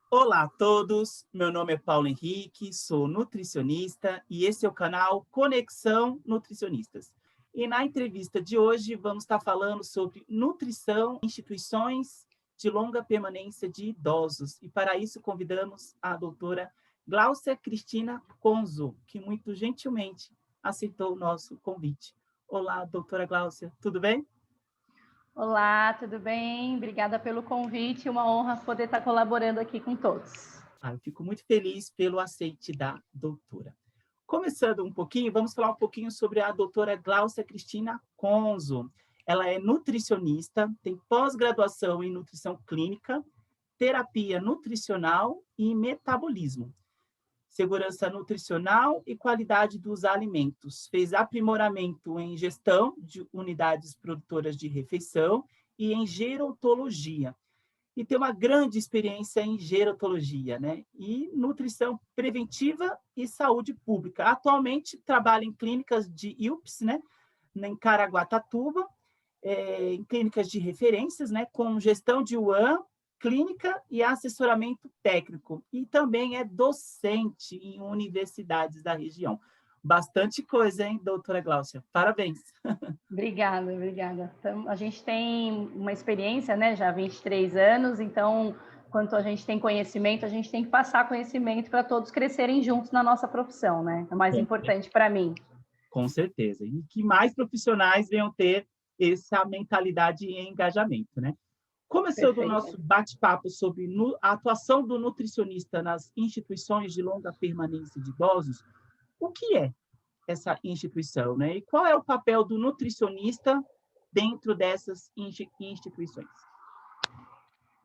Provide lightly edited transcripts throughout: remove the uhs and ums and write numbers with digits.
Olá a todos, meu nome é Paulo Henrique, sou nutricionista e esse é o canal Conexão Nutricionistas. E na entrevista de hoje vamos estar falando sobre nutrição em instituições de longa permanência de idosos. E para isso convidamos a doutora Gláucia Cristina Conzo, que muito gentilmente aceitou o nosso convite. Olá, doutora Gláucia, tudo bem? Olá, tudo bem? Obrigada pelo convite, uma honra poder estar colaborando aqui com todos. Eu fico muito feliz pelo aceite da doutora. Começando um pouquinho, vamos falar um pouquinho sobre a doutora Gláucia Cristina Conzo. Ela é nutricionista, tem pós-graduação em nutrição clínica, terapia nutricional e metabolismo, segurança nutricional e qualidade dos alimentos. Fez aprimoramento em gestão de unidades produtoras de refeição e em gerontologia e tem uma grande experiência em gerontologia, né? E nutrição preventiva e saúde pública. Atualmente trabalha em clínicas de IUPS, né? Em Caraguatatuba, em clínicas de referências, né? Com gestão de UAM, clínica e assessoramento técnico. E também é docente em universidades da região. Bastante coisa, hein, doutora Gláucia? Parabéns. Obrigada. Então, a gente tem uma experiência, né, já há 23 anos, então, quanto a gente tem conhecimento, a gente tem que passar conhecimento para todos crescerem juntos na nossa profissão, né? É o mais importante para mim. Com certeza. E que mais profissionais venham ter essa mentalidade e engajamento, né? Começando o Perfeito. nosso bate-papo sobre a atuação do nutricionista nas instituições de longa permanência de idosos, o que é essa instituição, né? E qual é o papel do nutricionista dentro dessas instituições?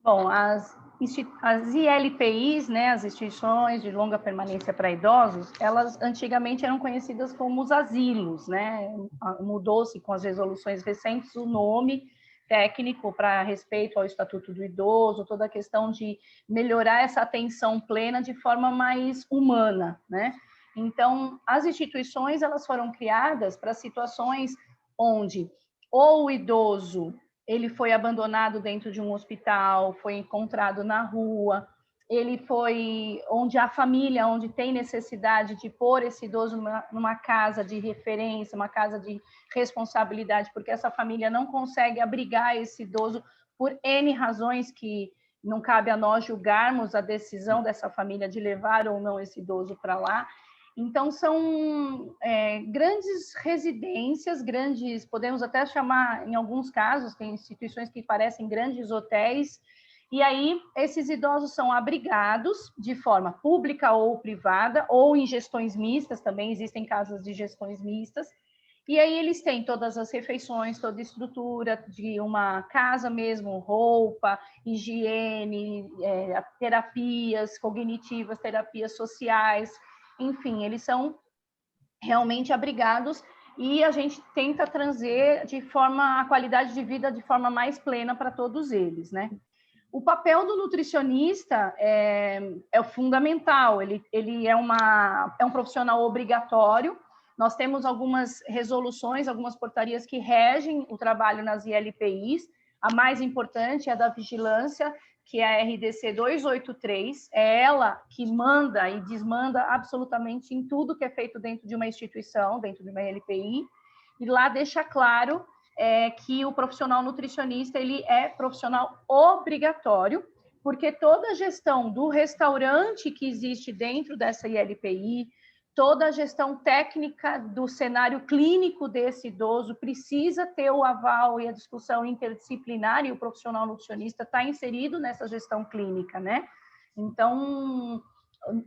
Bom, as ILPIs, né, as instituições de longa permanência para idosos, elas antigamente eram conhecidas como os asilos, né? Mudou-se com as resoluções recentes o nome técnico para respeito ao Estatuto do Idoso, toda a questão de melhorar essa atenção plena de forma mais humana, né? Então, as instituições elas foram criadas para situações onde ou o idoso ele foi abandonado dentro de um hospital, foi encontrado na rua, ele foi onde a família, onde tem necessidade de pôr esse idoso numa casa de referência, uma casa de responsabilidade, porque essa família não consegue abrigar esse idoso por N razões que não cabe a nós julgarmos a decisão dessa família de levar ou não esse idoso para lá. Então, são grandes residências, grandes, podemos até chamar, em alguns casos, tem instituições que parecem grandes hotéis, e aí esses idosos são abrigados de forma pública ou privada, ou em gestões mistas, também existem casas de gestões mistas, e aí eles têm todas as refeições, toda a estrutura de uma casa mesmo, roupa, higiene, terapias cognitivas, terapias sociais, enfim, eles são realmente abrigados e a gente tenta trazer a qualidade de vida de forma mais plena para todos eles, né? O papel do nutricionista é fundamental, ele é um profissional obrigatório. Nós temos algumas resoluções, algumas portarias que regem o trabalho nas ILPIs. A mais importante é a da vigilância, que é a RDC 283, é ela que manda e desmanda absolutamente em tudo que é feito dentro de uma instituição, dentro de uma LPI, e lá deixa claro que o profissional nutricionista ele é profissional obrigatório, porque toda a gestão do restaurante que existe dentro dessa ILPI, toda a gestão técnica do cenário clínico desse idoso precisa ter o aval e a discussão interdisciplinar, e o profissional nutricionista está inserido nessa gestão clínica, né? Então,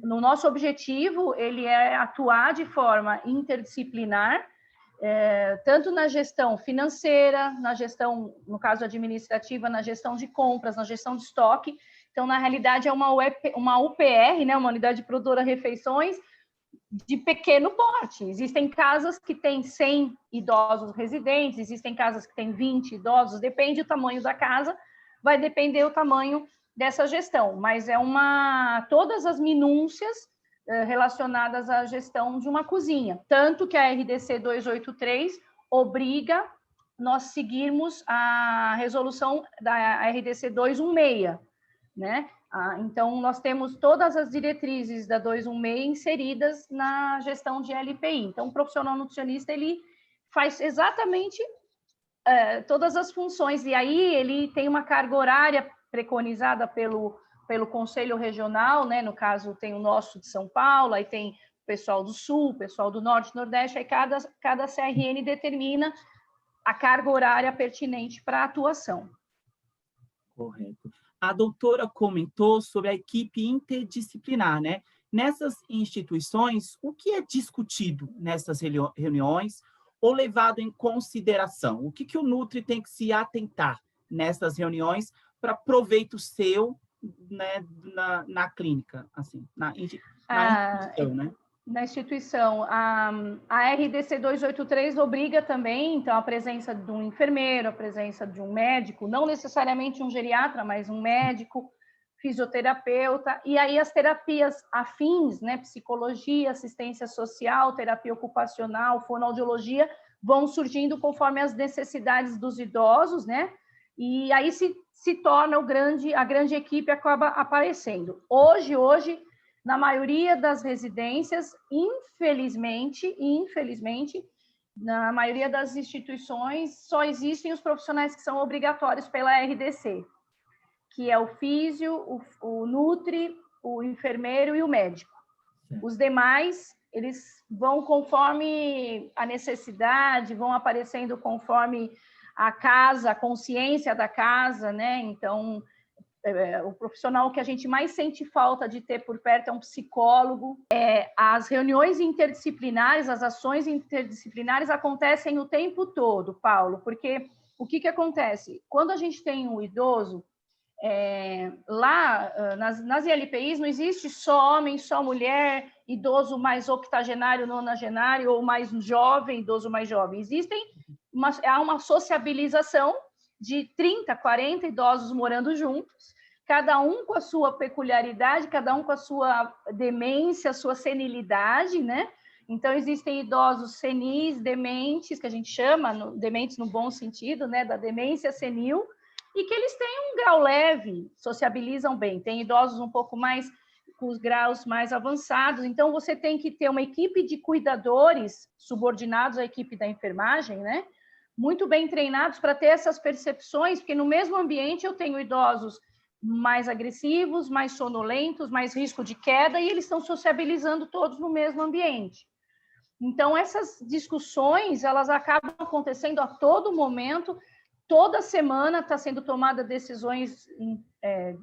no nosso objetivo, ele é atuar de forma interdisciplinar, tanto na gestão financeira, na gestão, no caso administrativa, na gestão de compras, na gestão de estoque. Então, na realidade, é uma UPR, né, uma unidade produtora de refeições, de pequeno porte. Existem casas que têm 100 idosos residentes, existem casas que têm 20 idosos, depende do tamanho da casa, vai depender o tamanho dessa gestão, mas todas as minúcias relacionadas à gestão de uma cozinha, tanto que a RDC 283 obriga nós seguirmos a resolução da RDC 216, né? Então, nós temos todas as diretrizes da 216 inseridas na gestão de LPI. Então, o profissional nutricionista, ele faz exatamente todas as funções, e aí ele tem uma carga horária preconizada pelo Conselho Regional, né? No caso, tem o nosso de São Paulo, aí tem o pessoal do Sul, o pessoal do Norte e Nordeste, aí cada CRN determina a carga horária pertinente para a atuação. Correto. A doutora comentou sobre a equipe interdisciplinar, né? Nessas instituições, o que é discutido nessas reuniões ou levado em consideração? O que o Nutri tem que se atentar nessas reuniões para proveito seu, né, na clínica, assim, na instituição, né? Na instituição, a RDC 283 obriga também, então, a presença de um enfermeiro, a presença de um médico, não necessariamente um geriatra, mas um médico, fisioterapeuta, e aí as terapias afins, né, psicologia, assistência social, terapia ocupacional, fonoaudiologia, vão surgindo conforme as necessidades dos idosos, né, e aí se torna a grande equipe acaba aparecendo. Hoje, na maioria das residências, infelizmente, na maioria das instituições, só existem os profissionais que são obrigatórios pela RDC, que é o físio, o nutri, o enfermeiro e o médico. Os demais, eles vão conforme a necessidade, vão aparecendo conforme a casa, a consciência da casa, né? Então, o profissional que a gente mais sente falta de ter por perto é um psicólogo. As reuniões interdisciplinares, as ações interdisciplinares acontecem o tempo todo, Paulo, porque o que acontece? Quando a gente tem um idoso, lá nas ILPIs não existe só homem, só mulher, idoso mais octogenário, nonagenário, ou mais jovem, idoso mais jovem. Há uma sociabilização de 30, 40 idosos morando juntos, cada um com a sua peculiaridade, cada um com a sua demência, a sua senilidade, né? Então, existem idosos senis, dementes, que a gente chama, dementes no bom sentido, né? Da demência senil, e que eles têm um grau leve, sociabilizam bem. Tem idosos um pouco mais, com os graus mais avançados. Então, você tem que ter uma equipe de cuidadores subordinados à equipe da enfermagem, né? Muito bem treinados para ter essas percepções, porque no mesmo ambiente eu tenho idosos mais agressivos, mais sonolentos, mais risco de queda, e eles estão sociabilizando todos no mesmo ambiente. Então, essas discussões, elas acabam acontecendo a todo momento, toda semana está sendo tomada decisões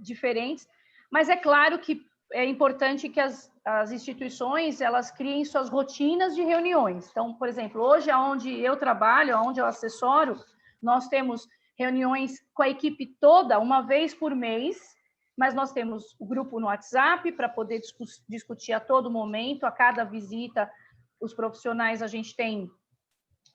diferentes, mas é claro que é importante que as instituições elas criem suas rotinas de reuniões. Então, por exemplo, hoje, onde eu trabalho, onde eu assessoro, nós temos reuniões com a equipe toda, uma vez por mês, mas nós temos o grupo no WhatsApp para poder discutir a todo momento, a cada visita, os profissionais, a gente tem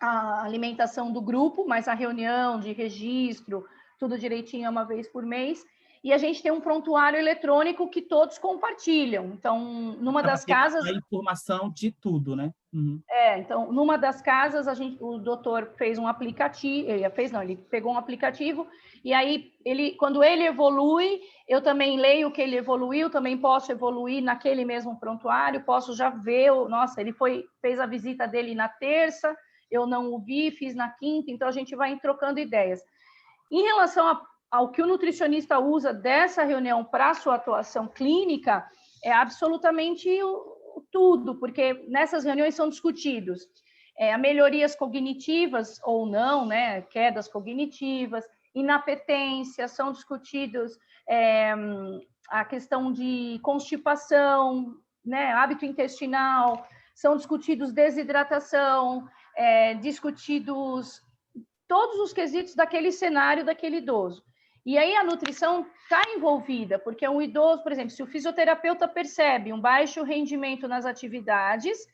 a alimentação do grupo, mas a reunião de registro, tudo direitinho, é uma vez por mês. E a gente tem um prontuário eletrônico que todos compartilham. Então, numa das casas... A informação de tudo, né? Uhum. Então, numa das casas, o doutor fez um aplicativo, ele pegou um aplicativo, e aí, quando ele evolui, eu também leio o que ele evoluiu, também posso evoluir naquele mesmo prontuário, posso já ver, nossa, ele fez a visita dele na terça, eu não o vi, fiz na quinta, então a gente vai trocando ideias. Em relação ao que o nutricionista usa dessa reunião para a sua atuação clínica, é absolutamente tudo, porque nessas reuniões são discutidos melhorias cognitivas ou não, né, quedas cognitivas, inapetência, são discutidos a questão de constipação, né, hábito intestinal, são discutidos desidratação, discutidos todos os quesitos daquele cenário daquele idoso. E aí a nutrição está envolvida, porque um idoso, por exemplo, se o fisioterapeuta percebe um baixo rendimento nas atividades,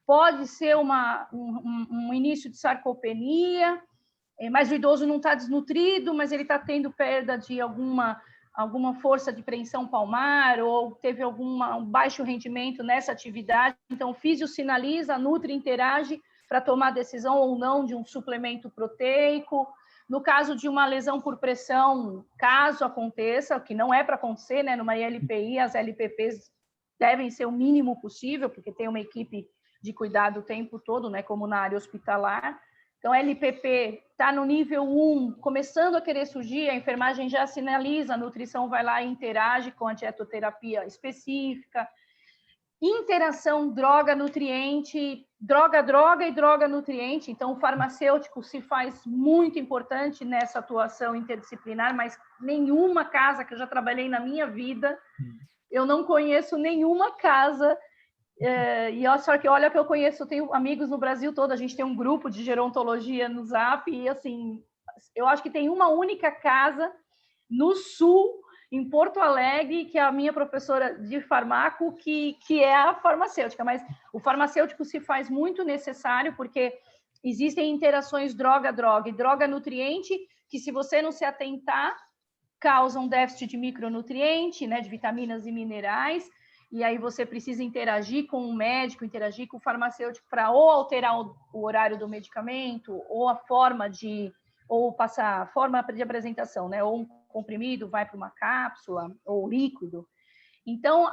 pode ser um início de sarcopenia, mas o idoso não está desnutrido, mas ele está tendo perda de alguma força de preensão palmar, ou teve um baixo rendimento nessa atividade, então o físio sinaliza, a nutri interage para tomar decisão ou não de um suplemento proteico, No caso de uma lesão por pressão, caso aconteça, que não é para acontecer, né? Numa ILPI, as LPPs devem ser o mínimo possível, porque tem uma equipe de cuidado o tempo todo, né? Como na área hospitalar. Então, LPP está no nível 1, começando a querer surgir, a enfermagem já sinaliza, a nutrição vai lá e interage com a dietoterapia específica. Interação droga-nutriente, droga-droga e droga-nutriente. Então, o farmacêutico se faz muito importante nessa atuação interdisciplinar, mas nenhuma casa que eu já trabalhei na minha vida, eu não conheço nenhuma casa. E só que olha que eu conheço, eu tenho amigos no Brasil todo, a gente tem um grupo de gerontologia no Zap, e assim, eu acho que tem uma única casa no Sul, em Porto Alegre, que é a minha professora de farmaco, que é a farmacêutica, mas o farmacêutico se faz muito necessário, porque existem interações droga-droga e droga-nutriente, que se você não se atentar, causam déficit de micronutriente, né, de vitaminas e minerais, e aí você precisa interagir com o médico, interagir com o farmacêutico para ou alterar o horário do medicamento, ou a forma de, ou passar a forma de apresentação, né? Ou um comprimido vai para uma cápsula, ou líquido. Então,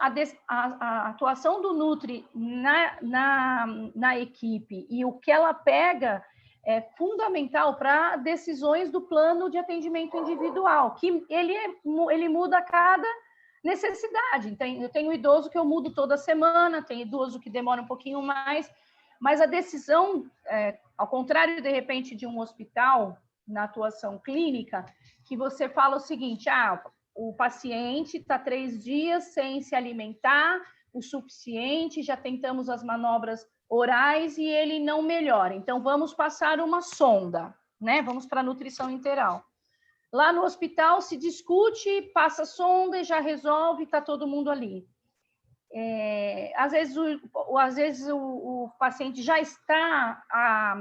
a atuação do Nutri na equipe e o que ela pega é fundamental para decisões do plano de atendimento individual, que ele muda a cada necessidade. Então, eu tenho idoso que eu mudo toda semana, tem idoso que demora um pouquinho mais, mas a decisão, ao contrário, de repente, de um hospital na atuação clínica, que você fala o seguinte, o paciente está 3 dias sem se alimentar o suficiente, já tentamos as manobras orais e ele não melhora, então vamos passar uma sonda, né? Vamos para a nutrição enteral. Lá no hospital se discute, passa sonda e já resolve, está todo mundo ali. Às vezes o paciente já está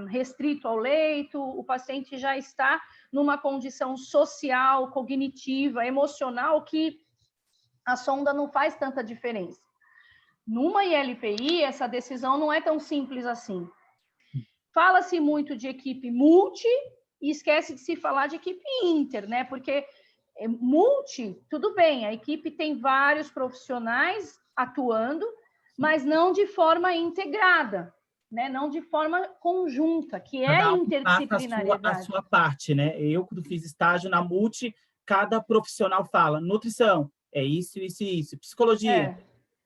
restrito ao leito, o paciente já está numa condição social, cognitiva, emocional, que a sonda não faz tanta diferença. Numa ILPI, essa decisão não é tão simples assim. Fala-se muito de equipe multi, e esquece de se falar de equipe inter, né? Porque multi, tudo bem, a equipe tem vários profissionais atuando, mas não de forma integrada, né? Não de forma conjunta, que é a interdisciplinariedade. A sua parte, né? Eu, quando fiz estágio na multi, cada profissional fala, nutrição, é isso, isso e isso, psicologia.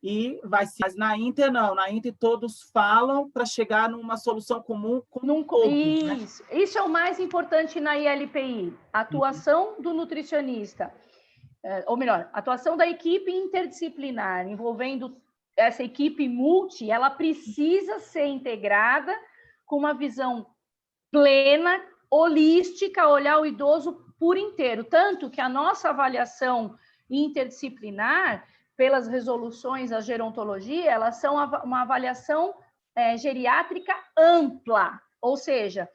E vai ser. Mas na Inter, não. Na Inter, todos falam para chegar numa solução comum com todos. Isso. Né? Isso é o mais importante na ILPI. A atuação do nutricionista. Ou melhor, a atuação da equipe interdisciplinar, envolvendo essa equipe multi, ela precisa ser integrada com uma visão plena, holística, olhar o idoso por inteiro. Tanto que a nossa avaliação interdisciplinar, pelas resoluções da gerontologia, elas são uma avaliação geriátrica ampla, ou seja,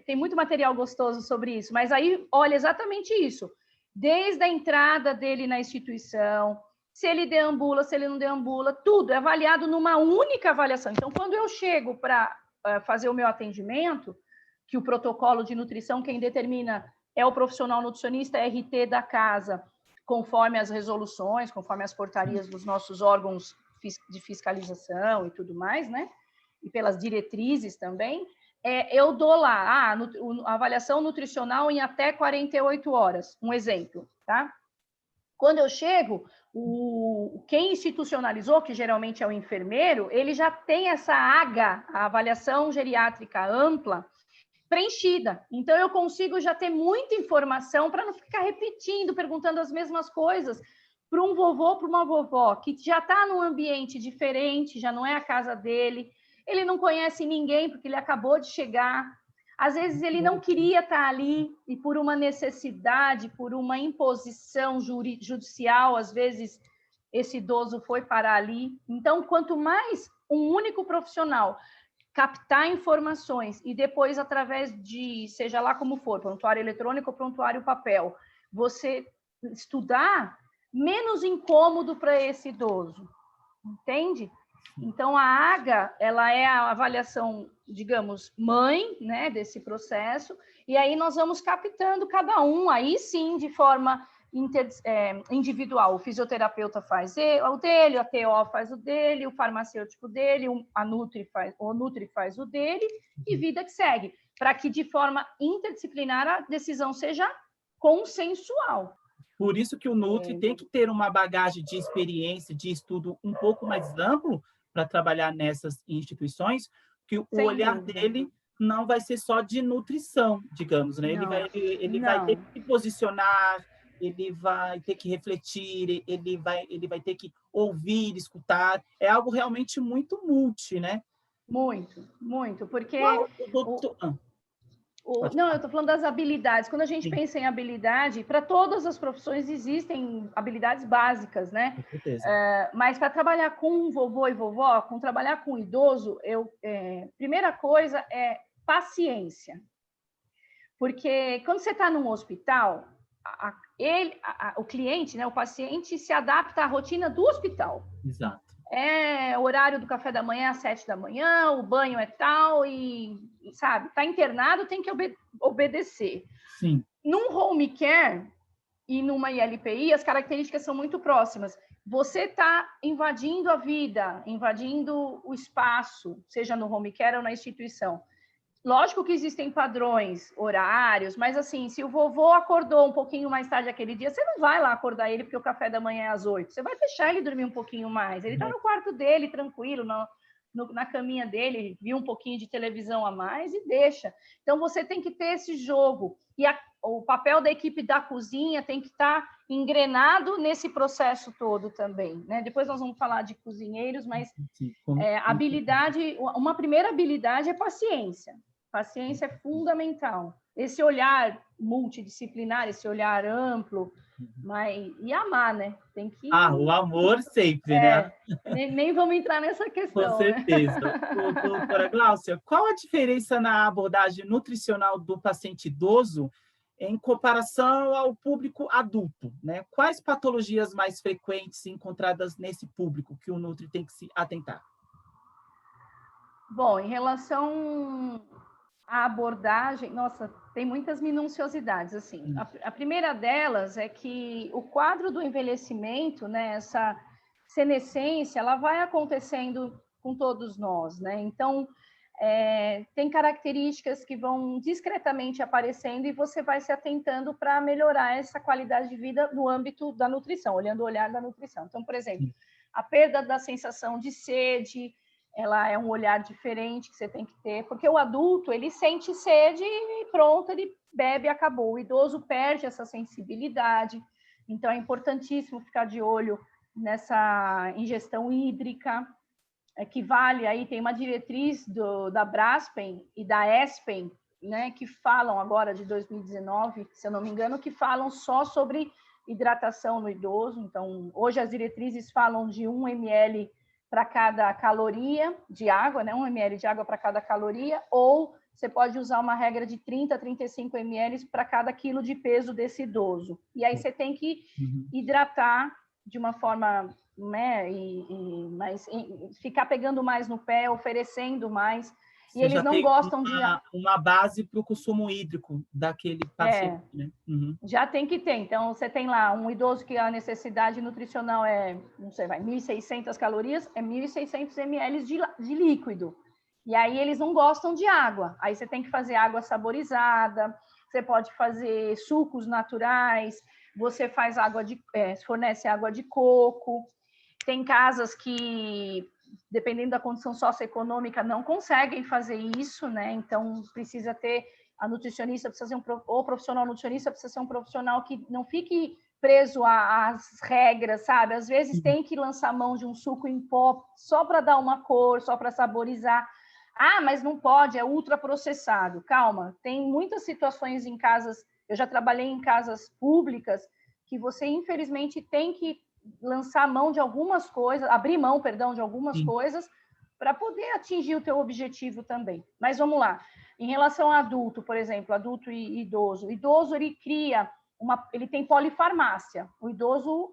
tem muito material gostoso sobre isso, mas aí olha exatamente isso, desde a entrada dele na instituição, se ele deambula, se ele não deambula, tudo é avaliado numa única avaliação. Então, quando eu chego para fazer o meu atendimento, que o protocolo de nutrição, quem determina é o profissional nutricionista RT da casa, conforme as resoluções, conforme as portarias dos nossos órgãos de fiscalização e tudo mais, né? E pelas diretrizes também, eu dou lá a avaliação nutricional em até 48 horas, um exemplo, tá? Quando eu chego, quem institucionalizou, que geralmente é o enfermeiro, ele já tem essa AGA, a avaliação geriátrica ampla, preenchida. Então, eu consigo já ter muita informação para não ficar repetindo, perguntando as mesmas coisas para um vovô, para uma vovó, que já está num ambiente diferente, já não é a casa dele, ele não conhece ninguém porque ele acabou de chegar. Às vezes, ele não queria estar ali e por uma necessidade, por uma imposição judicial, às vezes, esse idoso foi parar ali. Então, quanto mais um único profissional captar informações e depois, através de, seja lá como for, prontuário eletrônico ou prontuário papel, você estudar, menos incômodo para esse idoso, entende? Então, a AGA, ela é a avaliação, digamos, mãe, né, desse processo, e aí nós vamos captando cada um, aí sim, de forma individual. O fisioterapeuta faz o dele, a TO faz o dele, o farmacêutico dele, o Nutri faz o dele, e vida que segue, para que de forma interdisciplinar a decisão seja consensual. Por isso que o Nutri tem que ter uma bagagem de experiência, de estudo um pouco mais amplo para trabalhar nessas instituições, que o olhar dele não vai ser só de nutrição, digamos, né? Ele vai ter que se posicionar, ele vai ter que refletir, ele vai ter que ouvir, escutar. É algo realmente muito multi, né? Muito, muito, porque... Não, eu estou falando das habilidades. Quando a gente pensa em habilidade, para todas as profissões existem habilidades básicas, né? Com certeza. Mas para trabalhar com vovô e vovó, trabalhar com idoso, primeira coisa é paciência. Porque quando você está num hospital, o cliente, né, o paciente, se adapta à rotina do hospital. Exato. O horário do café da manhã às 7 da manhã, o banho é tal e, sabe, tá internado, tem que obedecer. Sim. Num home care e numa ILPI, as características são muito próximas. Você está invadindo a vida, invadindo o espaço, seja no home care ou na instituição. Lógico que existem padrões, horários, mas assim, se o vovô acordou um pouquinho mais tarde aquele dia, você não vai lá acordar ele porque o café da manhã é às 8. Você vai deixar ele dormir um pouquinho mais. Ele está no quarto dele, tranquilo, na caminha dele, viu um pouquinho de televisão a mais e deixa. Então, você tem que ter esse jogo. E o papel da equipe da cozinha tem que estar engrenado nesse processo todo também, né? Depois nós vamos falar de cozinheiros, mas habilidade, uma primeira habilidade é paciência. Paciência é fundamental. Esse olhar multidisciplinar, esse olhar amplo, e amar, né? Tem que... o amor sempre, né? Nem vamos entrar nessa questão. Com certeza. Né? Doutora Gláucia, qual a diferença na abordagem nutricional do paciente idoso em comparação ao público adulto, né? Quais patologias mais frequentes encontradas nesse público que o Nutri tem que se atentar? Bom, em relação à abordagem, nossa, tem muitas minuciosidades, assim. A primeira delas é que o quadro do envelhecimento, né, essa senescência, ela vai acontecendo com todos nós, né? Então, tem características que vão discretamente aparecendo e você vai se atentando para melhorar essa qualidade de vida no âmbito da nutrição, olhando o olhar da nutrição. Então, por exemplo, a perda da sensação de sede, ela é um olhar diferente que você tem que ter, porque o adulto, ele sente sede e pronto, ele bebe e acabou. O idoso perde essa sensibilidade, então é importantíssimo ficar de olho nessa ingestão hídrica, que vale aí, tem uma diretriz da Braskem e da Espen, né, que falam agora de 2019, se eu não me engano, que falam só sobre hidratação no idoso. Então, hoje as diretrizes falam de 1 ml para cada caloria de água, né? 1 ml de água para cada caloria, ou você pode usar uma regra de 30 a 35 ml para cada quilo de peso desse idoso. E aí você tem que hidratar de uma forma, né, ficar pegando mais no pé, oferecendo mais. E eles não gostam de... uma base para o consumo hídrico daquele paciente, né? Já tem que ter. Então, você tem lá um idoso que a necessidade nutricional não sei, 1.600 calorias, 1.600 ml de líquido. E aí eles não gostam de água. Aí você tem que fazer água saborizada, você pode fazer sucos naturais, você faz fornece água de coco. Tem casas que, dependendo da condição socioeconômica, não conseguem fazer isso, né? Então, precisa ter... A nutricionista precisa ser o profissional nutricionista precisa ser um profissional que não fique preso às regras, sabe? Às vezes tem que lançar mão de um suco em pó só para dar uma cor, só para saborizar. Mas não pode, é ultraprocessado. Calma, tem muitas situações em casas, eu já trabalhei em casas públicas, que você, infelizmente, tem que lançar mão de algumas coisas, abrir mão, perdão, de algumas coisas, para poder atingir o teu objetivo também. Mas vamos lá. Em relação a adulto, por exemplo, adulto e idoso. O idoso, ele tem polifarmácia. O idoso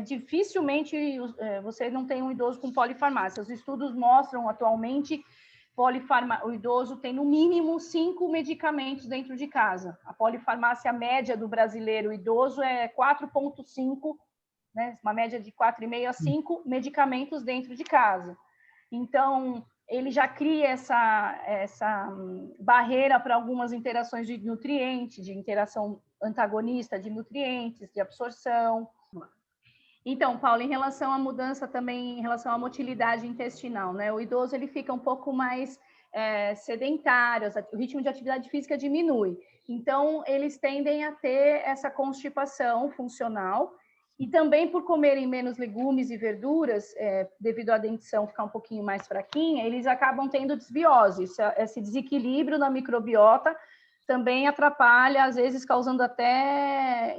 dificilmente você não tem um idoso com polifarmácia. Os estudos mostram atualmente o idoso tem no mínimo 5 medicamentos dentro de casa. A polifarmácia média do brasileiro idoso é 4,5, né? Uma média de 4,5 a 5 medicamentos dentro de casa. Então, ele já cria essa barreira para algumas interações de nutrientes, de interação antagonista de nutrientes, de absorção. Então, Paulo, em relação à mudança também, em relação à motilidade intestinal, né? O idoso ele fica um pouco mais sedentário, o ritmo de atividade física diminui. Então, eles tendem a ter essa constipação funcional e também por comerem menos legumes e verduras, devido à dentição ficar um pouquinho mais fraquinha, eles acabam tendo desbiose. Esse desequilíbrio na microbiota também atrapalha, às vezes causando até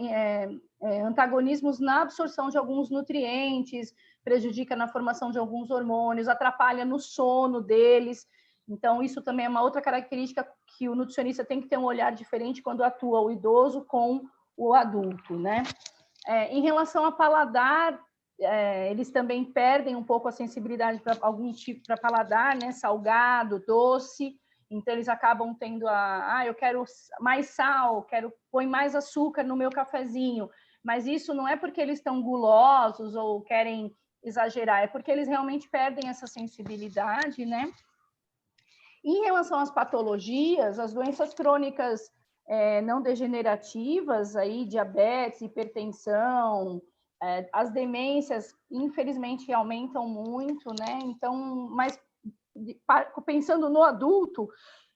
antagonismos na absorção de alguns nutrientes, prejudica na formação de alguns hormônios, atrapalha no sono deles. Então, isso também é uma outra característica que o nutricionista tem que ter um olhar diferente quando atua o idoso com o adulto, né? Em relação a paladar, eles também perdem um pouco a sensibilidade para algum tipo para paladar, né? Salgado, doce. Então, eles acabam tendo eu quero mais sal, põe mais açúcar no meu cafezinho. Mas isso não é porque eles estão gulosos ou querem exagerar, é porque eles realmente perdem essa sensibilidade, né? Em relação às patologias, as doenças crônicas não degenerativas, aí, diabetes, hipertensão, as demências, infelizmente, aumentam muito, né? Então, mas pensando no adulto,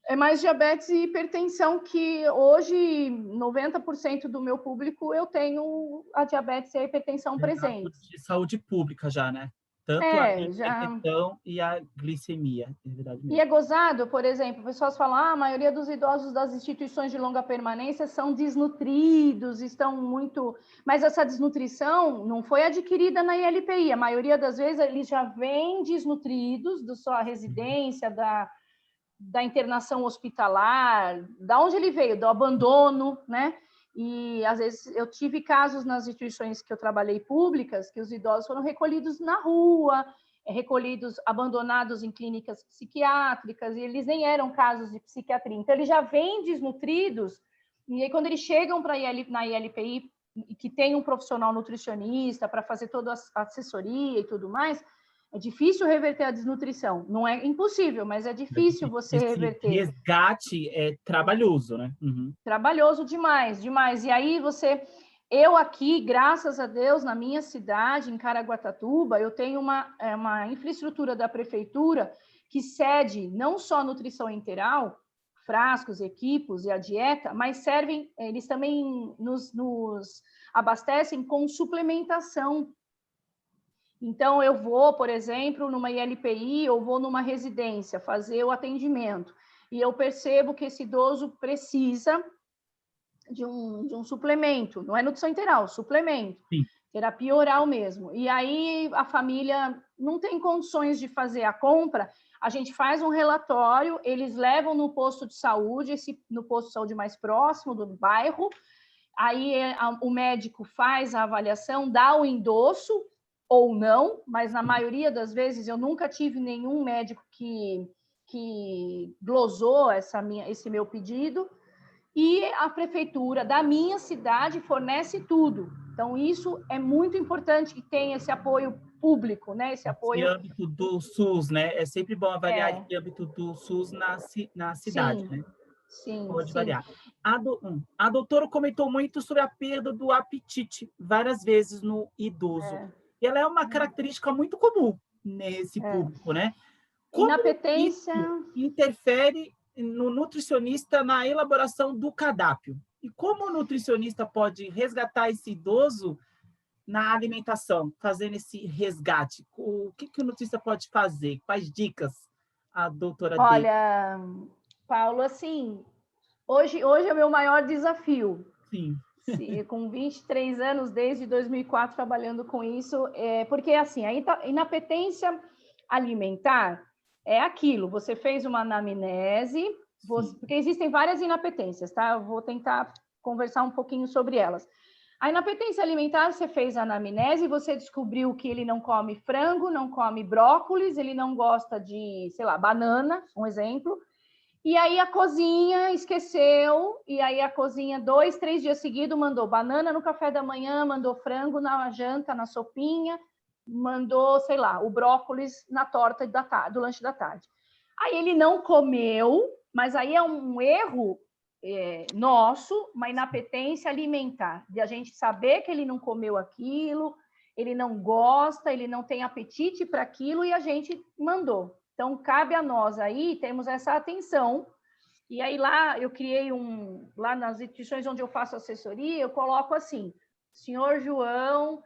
é mais diabetes e hipertensão, que hoje 90% do meu público eu tenho a diabetes e a hipertensão presentes. De saúde pública já, né? Tanto a hipertensão e a glicemia, é verdade mesmo. E é gozado, por exemplo, pessoas falam, a maioria dos idosos das instituições de longa permanência são desnutridos, estão muito... Mas essa desnutrição não foi adquirida na ILPI, a maioria das vezes eles já vêm desnutridos da sua residência, da internação hospitalar, da onde ele veio, do abandono, né? E, às vezes, eu tive casos nas instituições que eu trabalhei públicas, que os idosos foram recolhidos na rua, recolhidos, abandonados em clínicas psiquiátricas, e eles nem eram casos de psiquiatria. Então, eles já vêm desnutridos, e aí, quando eles chegam na ILPI, que tem um profissional nutricionista para fazer toda a assessoria e tudo mais, é difícil reverter a desnutrição. Não é impossível, mas é difícil você reverter. Resgate é trabalhoso, né? Uhum. Trabalhoso demais, demais. E aí eu aqui, graças a Deus, na minha cidade, em Caraguatatuba, eu tenho uma infraestrutura da prefeitura que cede não só nutrição integral, frascos, equipos e a dieta, mas eles também nos abastecem com suplementação. Então, eu vou, por exemplo, numa ILPI ou vou numa residência fazer o atendimento e eu percebo que esse idoso precisa de um suplemento, não é nutrição integral, suplemento, Sim. Terapia oral mesmo. E aí a família não tem condições de fazer a compra, a gente faz um relatório, eles levam no posto de saúde, no posto de saúde mais próximo do bairro, aí o médico faz a avaliação, dá o endosso, ou não, mas na maioria das vezes eu nunca tive nenhum médico que glosou esse meu pedido, e a prefeitura da minha cidade fornece tudo. Então, isso é muito importante que tenha esse apoio público, né? Esse apoio... Em âmbito do SUS, né? É sempre bom avaliar em âmbito do SUS na cidade, sim, né? Sim, Pode sim. variar. A doutora comentou muito sobre a perda do apetite várias vezes no idoso. E ela é uma característica muito comum nesse público, né? Como Inapetência... isso interfere no nutricionista na elaboração do cardápio? E como o nutricionista pode resgatar esse idoso na alimentação, fazendo esse resgate? O que o nutricionista pode fazer? Quais dicas a doutora deu? Olha, Paulo, assim, hoje é o meu maior desafio. Sim. Com 23 anos, desde 2004, trabalhando com isso, porque, assim, a inapetência alimentar é aquilo, você fez uma anamnese, porque existem várias inapetências, tá? Eu vou tentar conversar um pouquinho sobre elas. A inapetência alimentar, você fez a anamnese, você descobriu que ele não come frango, não come brócolis, ele não gosta de, sei lá, banana, um exemplo. E aí a cozinha esqueceu, e aí a cozinha, 2, 3 dias seguidos, mandou banana no café da manhã, mandou frango na janta, na sopinha, mandou, sei lá, o brócolis na torta do lanche da tarde. Aí ele não comeu, mas aí é um erro nosso, uma inapetência alimentar, de a gente saber que ele não comeu aquilo, ele não gosta, ele não tem apetite para aquilo e a gente mandou. Então, cabe a nós aí, temos essa atenção. E aí lá, eu criei lá nas instituições onde eu faço assessoria, eu coloco assim, senhor João,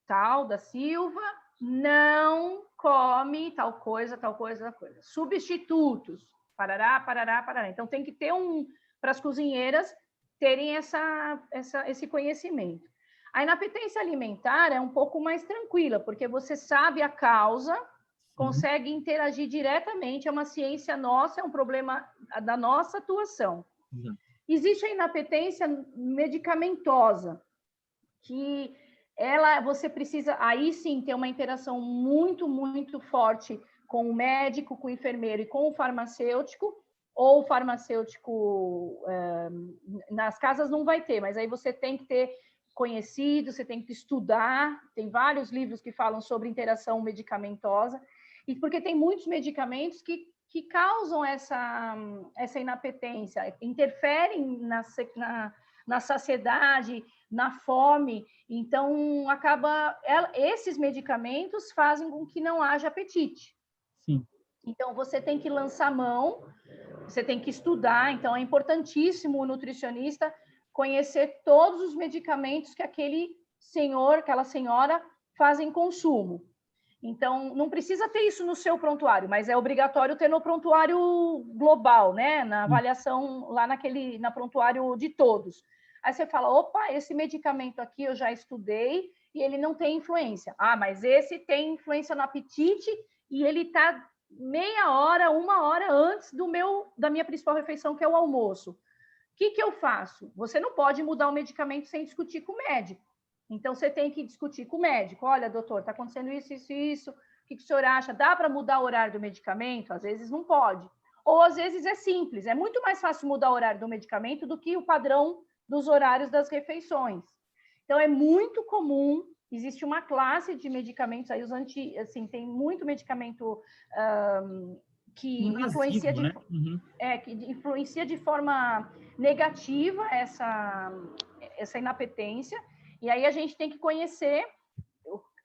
tal, da Silva, não come tal coisa, tal coisa, tal coisa. Substitutos, parará, parará, parará. Então, tem que ter para as cozinheiras terem esse conhecimento. A inapetência alimentar é um pouco mais tranquila, porque você sabe a causa, consegue interagir diretamente, é uma ciência nossa, é um problema da nossa atuação. Existe a inapetência medicamentosa, que você precisa, aí sim, ter uma interação muito, muito forte com o médico, com o enfermeiro e com o farmacêutico, ou o farmacêutico, nas casas não vai ter, mas aí você tem que ter conhecido, você tem que estudar, tem vários livros que falam sobre interação medicamentosa, e porque tem muitos medicamentos que causam essa inapetência, interferem na saciedade, na fome, então esses medicamentos fazem com que não haja apetite. Sim. Então, você tem que lançar mão, você tem que estudar, então é importantíssimo o nutricionista conhecer todos os medicamentos que aquele senhor, aquela senhora fazem consumo. Então, não precisa ter isso no seu prontuário, mas é obrigatório ter no prontuário global, né? Na avaliação, lá na prontuário de todos. Aí você fala, opa, esse medicamento aqui eu já estudei e ele não tem influência. Ah, mas esse tem influência no apetite e ele está meia hora, 1 hora antes da minha principal refeição, que é o almoço. O que eu faço? Você não pode mudar o medicamento sem discutir com o médico. Então, você tem que discutir com o médico. Olha, doutor, está acontecendo isso, isso, isso. O que o senhor acha? Dá para mudar o horário do medicamento? Às vezes não pode. Ou, às vezes, é simples. É muito mais fácil mudar o horário do medicamento do que o padrão dos horários das refeições. Então, é muito comum. Existe uma classe de medicamentos, aí tem muito medicamento que influencia né? que influencia de forma negativa essa inapetência. E aí a gente tem que conhecer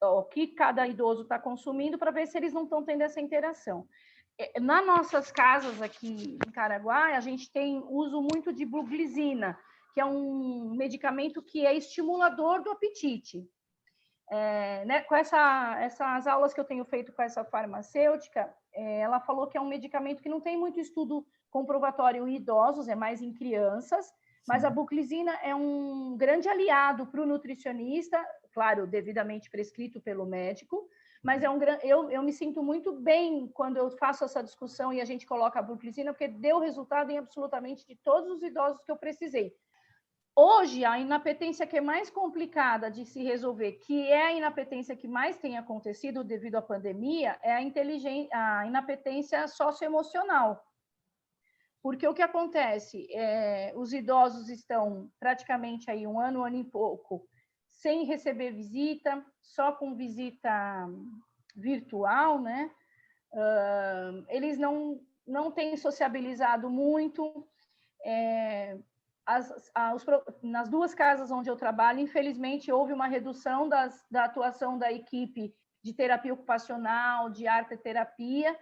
o que cada idoso está consumindo para ver se eles não estão tendo essa interação. Nas nossas casas aqui em Caraguá, a gente tem uso muito de Buglicina, que é um medicamento que é estimulador do apetite. Né, com essas aulas que eu tenho feito com essa farmacêutica, ela falou que é um medicamento que não tem muito estudo comprobatório em idosos, é mais em crianças, mas a Buglicina é um grande aliado para o nutricionista, claro, devidamente prescrito pelo médico, mas eu me sinto muito bem quando eu faço essa discussão e a gente coloca a Buglicina, porque deu resultado em absolutamente de todos os idosos que eu precisei. Hoje, a inapetência que é mais complicada de se resolver, que é a inapetência que mais tem acontecido devido à pandemia, é a inapetência socioemocional. Porque o que acontece? Os idosos estão praticamente aí 1 ano e pouco, sem receber visita, só com visita virtual, né? Eles não têm sociabilizado muito. Nas 2 casas onde eu trabalho, infelizmente, houve uma redução da atuação da equipe de terapia ocupacional, de arteterapia.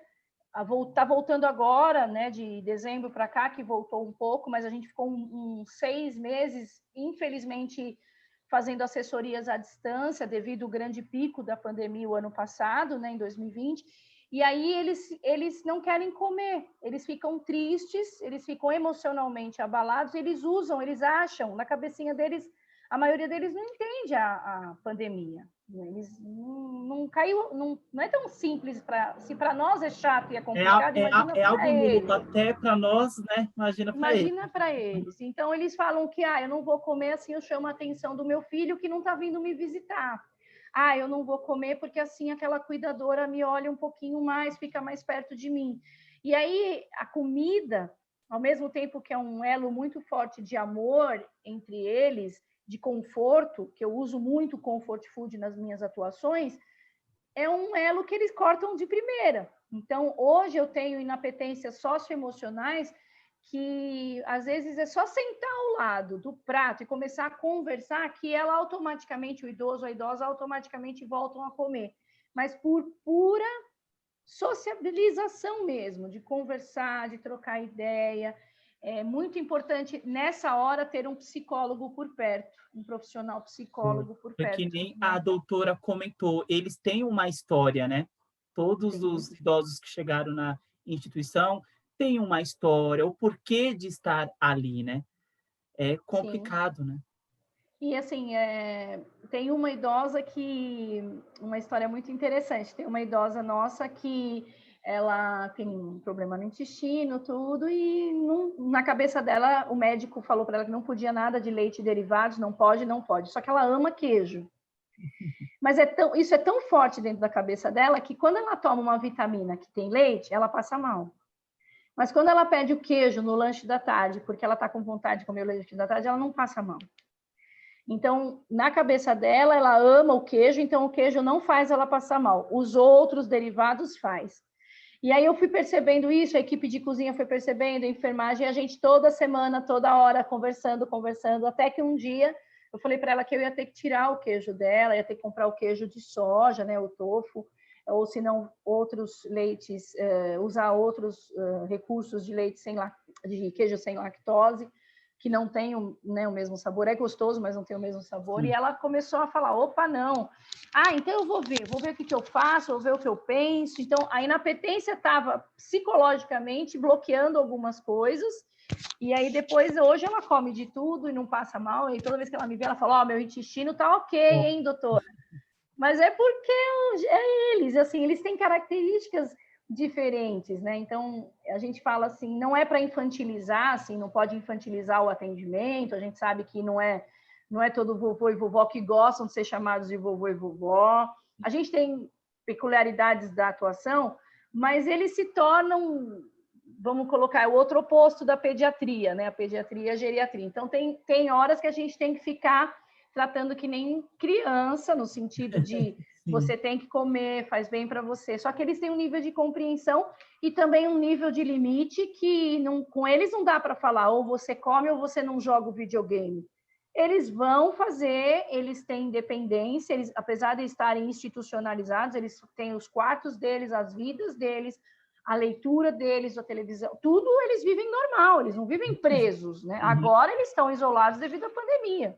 Está voltando agora, né, de dezembro para cá, que voltou um pouco, mas a gente ficou uns 6 meses, infelizmente, fazendo assessorias à distância, devido ao grande pico da pandemia o ano passado, né, em 2020. E aí eles não querem comer, eles ficam tristes, eles ficam emocionalmente abalados, eles acham, na cabecinha deles, a maioria deles não entende a pandemia. Eles não caiu, não é tão simples se para nós é chato e é complicado, imagina É para algo novo, eles. até para nós, né? Imagina para eles. Imagina para eles. Então, eles falam que eu não vou comer, assim eu chamo a atenção do meu filho que não está vindo me visitar. Eu não vou comer porque assim aquela cuidadora me olha um pouquinho mais, fica mais perto de mim. E aí, a comida, ao mesmo tempo que é um elo muito forte de amor entre eles, de conforto, que eu uso muito comfort food nas minhas atuações, é um elo que eles cortam de primeira. Então, hoje eu tenho inapetências socioemocionais que, às vezes, é só sentar ao lado do prato e começar a conversar que ela automaticamente, o idoso, a idosa, automaticamente voltam a comer. Mas por pura sociabilização mesmo, de conversar, de trocar ideia. É muito importante, nessa hora, ter um psicólogo por perto, um profissional psicólogo por Foi que perto. nem Né? a doutora comentou, eles têm uma história, né? Todos Sim. os idosos que chegaram na instituição têm uma história, o porquê de estar ali, né? É complicado, Sim. né? E assim, tem uma idosa uma história muito interessante, tem uma idosa nossa que ela tem um problema no intestino, tudo, e na cabeça dela, o médico falou para ela que não podia nada de leite e derivados, não pode, não pode, só que ela ama queijo. Mas isso é tão forte dentro da cabeça dela que quando ela toma uma vitamina que tem leite, ela passa mal. Mas quando ela pede o queijo no lanche da tarde, porque ela está com vontade de comer o lanche da tarde, ela não passa mal. Então, na cabeça dela, ela ama o queijo, então o queijo não faz ela passar mal. Os outros derivados faz. E aí eu fui percebendo isso, a equipe de cozinha foi percebendo, a enfermagem, a gente toda semana, toda hora, conversando, até que um dia eu falei para ela que eu ia ter que tirar o queijo dela, ia ter que comprar o queijo de soja, né, o tofu, ou se não, outros leites, usar outros recursos de leite de queijo sem lactose, que não tem o mesmo sabor, é gostoso, mas não tem o mesmo sabor. Sim. E ela começou a falar, opa, não. Então eu vou ver o que eu faço, vou ver o que eu penso. Então, a inapetência estava psicologicamente bloqueando algumas coisas, e aí depois, hoje ela come de tudo e não passa mal, e toda vez que ela me vê, ela fala, meu intestino tá ok, hein, doutora? Mas é porque eles, assim, eles têm características diferentes, né? Então, a gente fala assim, não é para infantilizar, assim, não pode infantilizar o atendimento, a gente sabe que não é todo vovô e vovó que gostam de ser chamados de vovô e vovó. A gente tem peculiaridades da atuação, mas eles se tornam, vamos colocar, o outro oposto da pediatria, né? A pediatria e a geriatria. Então, tem horas que a gente tem que ficar tratando que nem criança, no sentido de você tem que comer, faz bem para você. Só que eles têm um nível de compreensão e também um nível de limite que com eles não dá para falar ou você come ou você não joga o videogame. Eles vão fazer, eles têm independência, eles, apesar de estarem institucionalizados, eles têm os quartos deles, as vidas deles, a leitura deles, a televisão, tudo eles vivem normal, eles não vivem presos, né? Agora eles estão isolados devido à pandemia.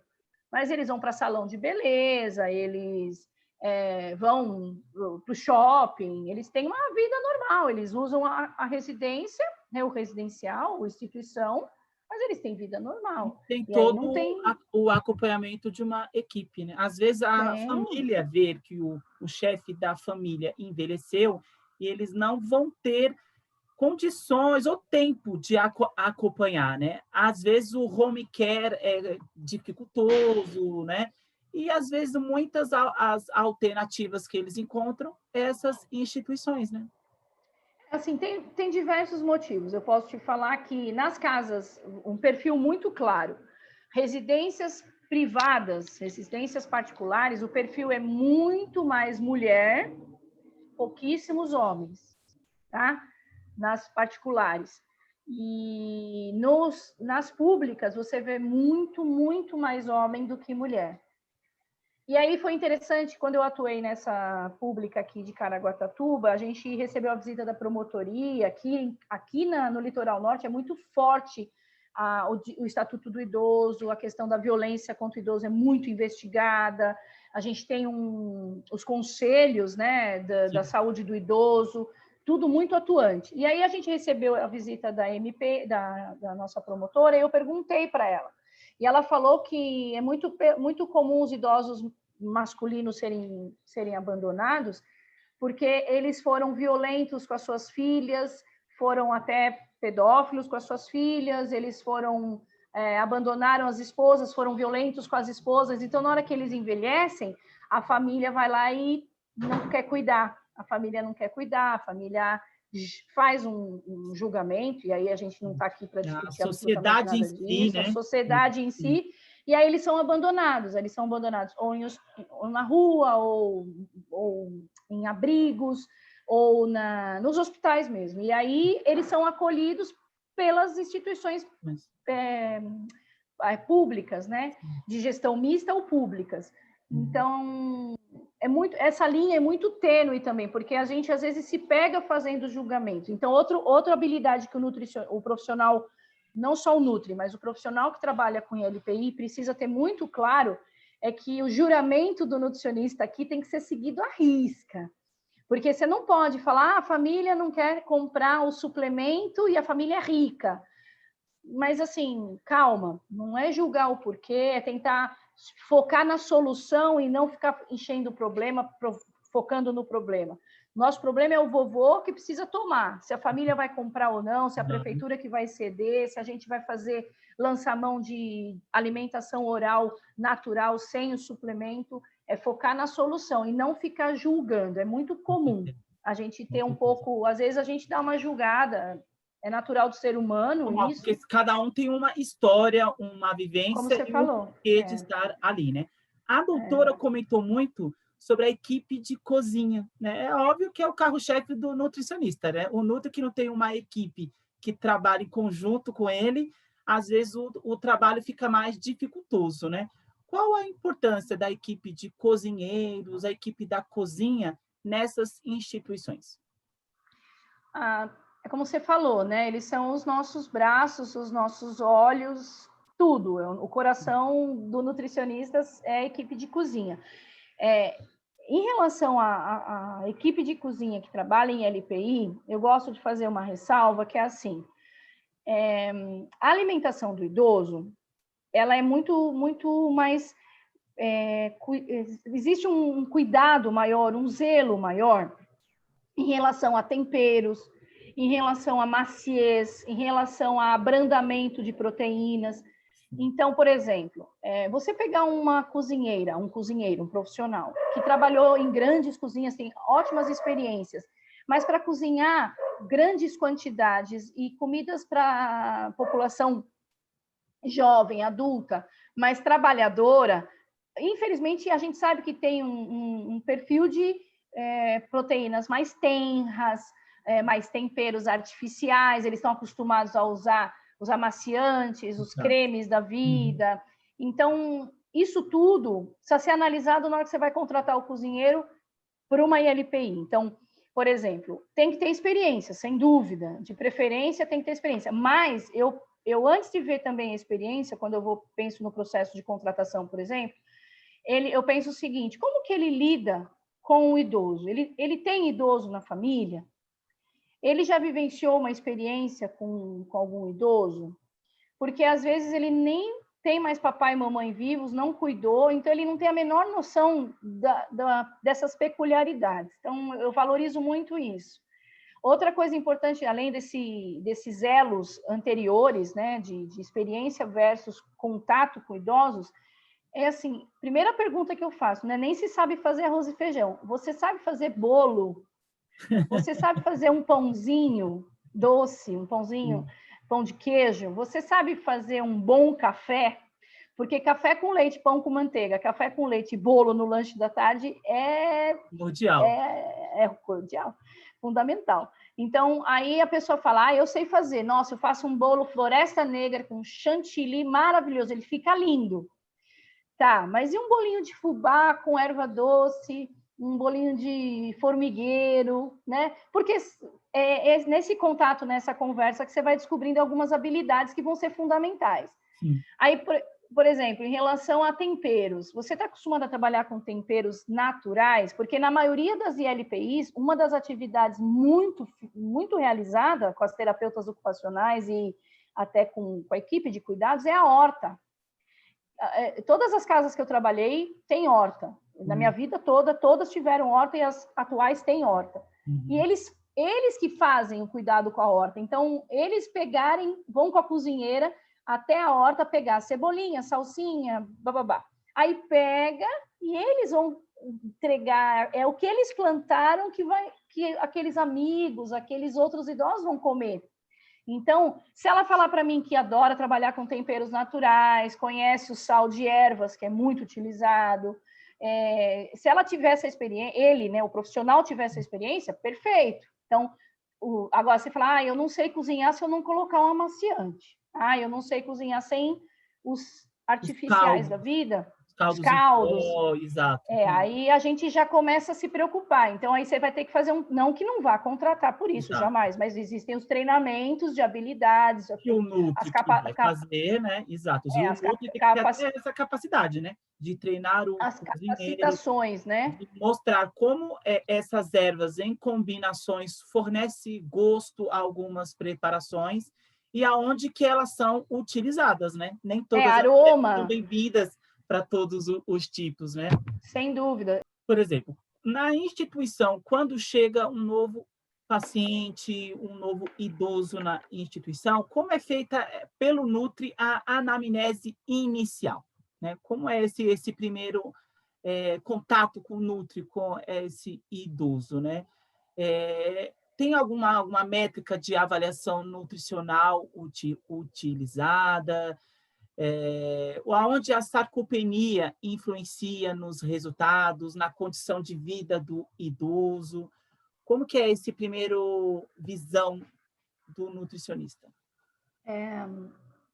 Mas eles vão para salão de beleza, eles vão para o shopping, eles têm uma vida normal, eles usam a residência, né, o residencial, a instituição, mas eles têm vida normal. Tem e todo aí não tem... o acompanhamento de uma equipe, né? Às vezes a família vê que o chefe da família envelheceu e eles não vão ter condições ou tempo de acompanhar, né? Às vezes o home care é dificultoso, né? E às vezes muitas as alternativas que eles encontram essas instituições, né? Assim, tem diversos motivos. Eu posso te falar que nas casas, um perfil muito claro, residências privadas, residências particulares, o perfil é muito mais mulher, pouquíssimos homens, tá? Nas particulares. E nas públicas, você vê muito, muito mais homem do que mulher. E aí foi interessante, quando eu atuei nessa pública aqui de Caraguatatuba, a gente recebeu a visita da promotoria. Aqui no Litoral Norte é muito forte o Estatuto do Idoso, a questão da violência contra o idoso é muito investigada, a gente tem os conselhos, né, da saúde do idoso, tudo muito atuante. E aí a gente recebeu a visita da MP, da nossa promotora, e eu perguntei para ela. E ela falou que é muito comum os idosos masculinos serem abandonados, porque eles foram violentos com as suas filhas, foram até pedófilos com as suas filhas, eles abandonaram as esposas, foram violentos com as esposas. Então, na hora que eles envelhecem, a família vai lá e não quer cuidar. A família não quer cuidar, a família faz um julgamento, e aí a gente não está aqui para discutir absolutamente nada disso, né? A sociedade em si, e aí eles são abandonados ou na rua, ou em abrigos, ou nos hospitais mesmo. E aí eles são acolhidos pelas instituições públicas, né? De gestão mista ou públicas. Então, essa linha é muito tênue também, porque a gente às vezes se pega fazendo julgamento. Então, outra habilidade que o profissional, não só o Nutri, mas o profissional que trabalha com ILPI precisa ter muito claro é que o juramento do nutricionista aqui tem que ser seguido à risca. Porque você não pode falar, a família não quer comprar o suplemento e a família é rica. Mas, assim, calma, não é julgar o porquê, é tentar focar na solução e não ficar enchendo o problema, focando no problema. Nosso problema é o vovô que precisa tomar, se a família vai comprar ou não, se a prefeitura que vai ceder, se a gente vai lançar mão de alimentação oral natural sem o suplemento, é focar na solução e não ficar julgando. É muito comum a gente ter um pouco, às vezes a gente dá uma julgada, é natural do ser humano isso. Porque cada um tem uma história, uma vivência, como você falou, um porquê de estar ali, né? A doutora comentou muito sobre a equipe de cozinha, né? É óbvio que é o carro-chefe do nutricionista, né? O Nutri que não tem uma equipe que trabalhe em conjunto com ele, às vezes o trabalho fica mais dificultoso, né? Qual a importância da equipe de cozinheiros, a equipe da cozinha nessas instituições? É como você falou, né? Eles são os nossos braços, os nossos olhos, tudo. O coração do nutricionista é a equipe de cozinha. Em relação à equipe de cozinha que trabalha em LPI, eu gosto de fazer uma ressalva que é assim: a alimentação do idoso, ela é muito mais existe um cuidado maior, um zelo maior em relação a temperos, em relação a maciez, em relação a abrandamento de proteínas. Então, por exemplo, você pegar uma cozinheira, um cozinheiro, um profissional, que trabalhou em grandes cozinhas, tem ótimas experiências, mas para cozinhar grandes quantidades e comidas para a população jovem, adulta, mais trabalhadora, infelizmente, a gente sabe que tem um perfil de proteínas mais tenras, mais temperos artificiais, eles estão acostumados a usar os amaciantes, os cremes da vida. Então, isso tudo precisa ser analisado na hora que você vai contratar o cozinheiro por uma ILPI. Então, por exemplo, tem que ter experiência, sem dúvida, de preferência tem que ter experiência, mas eu antes de ver também a experiência, quando eu penso no processo de contratação, por exemplo, eu penso o seguinte: como que ele lida com o idoso? Ele tem idoso na família? Ele já vivenciou uma experiência com algum idoso? Porque, às vezes, ele nem tem mais papai e mamãe vivos, não cuidou, então ele não tem a menor noção dessas peculiaridades. Então, eu valorizo muito isso. Outra coisa importante, além desses elos anteriores, né, de experiência versus contato com idosos, é assim, primeira pergunta que eu faço, não é nem se sabe fazer arroz e feijão. Você sabe fazer bolo? Você sabe fazer um pãozinho doce, pão de queijo? Você sabe fazer um bom café? Porque café com leite, pão com manteiga, café com leite e bolo no lanche da tarde é cordial, fundamental. Então, aí a pessoa fala, eu sei fazer. Nossa, eu faço um bolo floresta negra com chantilly maravilhoso, ele fica lindo. Tá, mas e um bolinho de fubá com erva doce, um bolinho de formigueiro, né? Porque é nesse contato, nessa conversa, que você vai descobrindo algumas habilidades que vão ser fundamentais. Sim. Aí, por exemplo, em relação a temperos, você está acostumado a trabalhar com temperos naturais? Porque na maioria das ILPIs, uma das atividades muito, muito realizada com as terapeutas ocupacionais e até com a equipe de cuidados é a horta. todas as casas que eu trabalhei têm horta. Na minha vida toda, todas tiveram horta e as atuais têm horta. E eles que fazem o cuidado com a horta. Então, eles vão com a cozinheira até a horta pegar cebolinha, salsinha, bababá. Aí pega e eles vão entregar, é o que eles plantaram que aqueles amigos, aqueles outros idosos vão comer. Então, se ela falar para mim que adora trabalhar com temperos naturais, conhece o sal de ervas, que é muito utilizado, se ela tiver essa experiência, ele, né, o profissional tiver essa experiência, perfeito. Então, agora você fala, eu não sei cozinhar se eu não colocar um amaciante. Eu não sei cozinhar sem os artificiais da vida. Os caldos. Exato. Aí a gente já começa a se preocupar. Então, aí você vai ter que fazer não que não vá contratar por isso, exato, jamais, mas existem os treinamentos de habilidades. Que o Nutri vai fazer, né? Exato. E o Nutri tem que ter essa capacidade, né? De treinar as capacitações, né? De mostrar como essas ervas em combinações fornecem gosto a algumas preparações e aonde que elas são utilizadas, né? Nem todas aroma. São bebidas para todos os tipos, né? Sem dúvida. Por exemplo, na instituição, quando chega um novo paciente, um novo idoso na instituição, como é feita pelo Nutri a anamnese inicial, né? Como é esse primeiro contato com o Nutri, com esse idoso, né? Tem alguma métrica de avaliação nutricional utilizada? Onde a sarcopenia influencia nos resultados, na condição de vida do idoso? Como que é esse primeiro visão do nutricionista?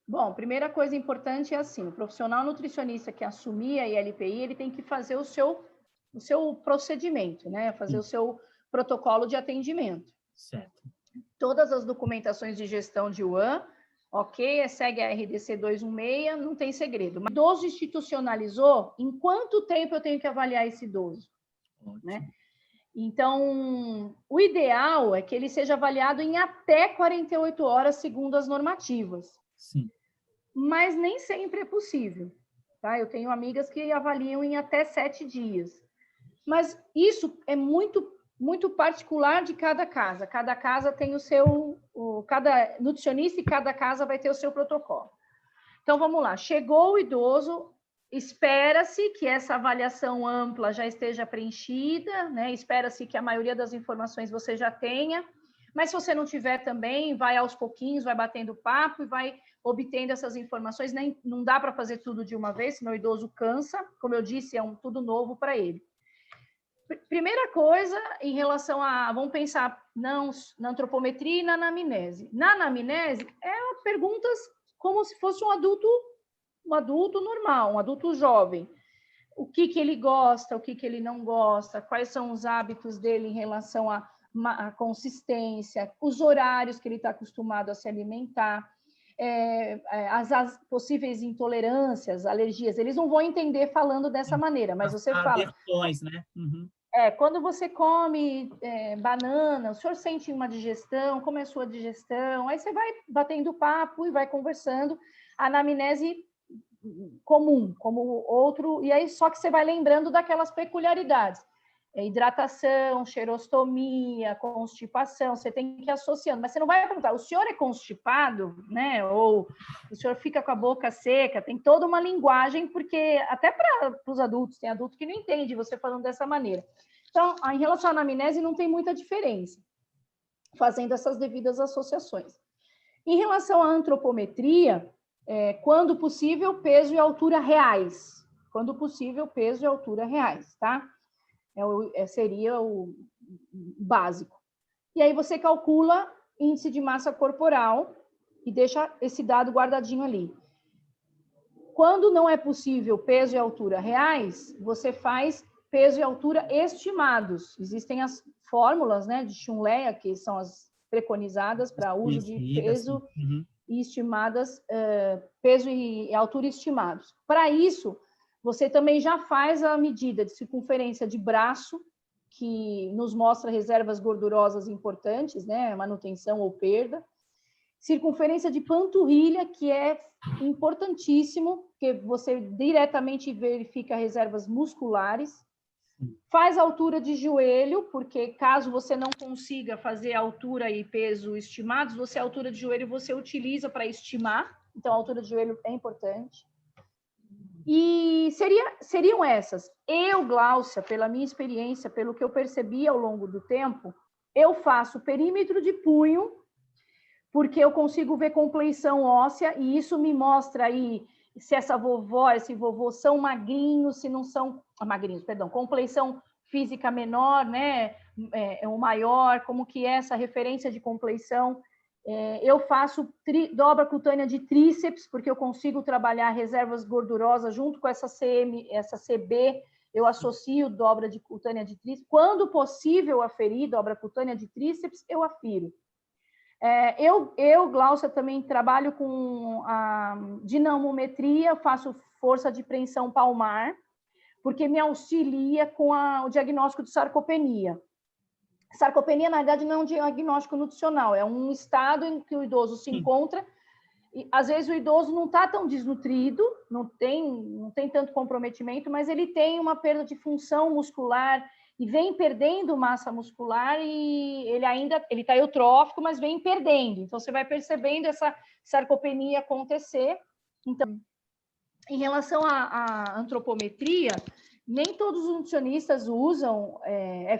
Bom, primeira coisa importante é assim, o profissional nutricionista que assumir a ILPI, ele tem que fazer o seu procedimento, né? Fazer o seu protocolo de atendimento. Certo. Todas as documentações de gestão de UAN, ok, segue a RDC 216, não tem segredo. Mas o idoso institucionalizou, em quanto tempo eu tenho que avaliar esse idoso? Né? Então, o ideal é que ele seja avaliado em até 48 horas, segundo as normativas. Sim. Mas nem sempre é possível. Tá? Eu tenho amigas que avaliam em até 7 dias. Mas isso é muito particular de cada casa. Cada casa tem cada nutricionista e cada casa vai ter o seu protocolo. Então, vamos lá. Chegou o idoso, espera-se que essa avaliação ampla já esteja preenchida, né? Espera-se que a maioria das informações você já tenha, mas se você não tiver também, vai aos pouquinhos, vai batendo papo e vai obtendo essas informações. Não dá para fazer tudo de uma vez, senão o idoso cansa. Como eu disse, é tudo novo para ele. Primeira coisa, em relação vamos pensar na antropometria e na anamnese. Na anamnese, perguntas como se fosse um adulto normal, um adulto jovem. O que ele gosta, o que ele não gosta, quais são os hábitos dele em relação à consistência, os horários que ele está acostumado a se alimentar, as possíveis intolerâncias, alergias. Eles não vão entender falando dessa maneira, mas você fala... Aversões, né? Uhum. Quando você come banana, o senhor sente uma digestão, como é a sua digestão? Aí você vai batendo papo e vai conversando. A anamnese comum, como outro, e aí só que você vai lembrando daquelas peculiaridades. Hidratação, xerostomia, constipação, você tem que ir associando, mas você não vai perguntar, o senhor é constipado, né? Ou o senhor fica com a boca seca, tem toda uma linguagem, porque até para os adultos, tem adulto que não entende você falando dessa maneira. Então, em relação à anamnese, não tem muita diferença, fazendo essas devidas associações. Em relação à antropometria, quando possível, peso e altura reais. Quando possível, peso e altura reais, tá? Seria o básico. E aí você calcula índice de massa corporal e deixa esse dado guardadinho ali. Quando não é possível peso e altura reais, você faz peso e altura estimados. Existem as fórmulas, né, de Schumleia, que são as preconizadas para uso de peso e estimadas, peso e altura estimados. Para isso, você também já faz a medida de circunferência de braço, que nos mostra reservas gordurosas importantes, né, manutenção ou perda. circunferência de panturrilha, que é importantíssimo, porque você diretamente verifica reservas musculares. Faz altura de joelho, porque caso você não consiga fazer altura e peso estimados, a altura de joelho você utiliza para estimar, então a altura de joelho é importante. E seriam essas. Eu, Gláucia, pela minha experiência, pelo que eu percebi ao longo do tempo, eu faço perímetro de punho, porque eu consigo ver compleição óssea, e isso me mostra aí se essa vovó, esse vovô são magrinhos, se não são magrinhos, perdão, compleição física menor, né, ou maior, como que é essa referência de compleição. Eu faço dobra cutânea de tríceps, porque eu consigo trabalhar reservas gordurosas junto com essa CB, eu associo dobra de cutânea de tríceps. Quando possível aferir dobra cutânea de tríceps, eu afiro. Gláucia, também trabalho com a dinamometria, faço força de preensão palmar, porque me auxilia com o diagnóstico de sarcopenia. Sarcopenia, na verdade, não é um diagnóstico nutricional, é um estado em que o idoso se encontra, e às vezes o idoso não está tão desnutrido, não tem tanto comprometimento, mas ele tem uma perda de função muscular, e vem perdendo massa muscular, e ele está eutrófico, mas vem perdendo. Então, você vai percebendo essa sarcopenia acontecer. Então, em relação à antropometria, nem todos os nutricionistas usam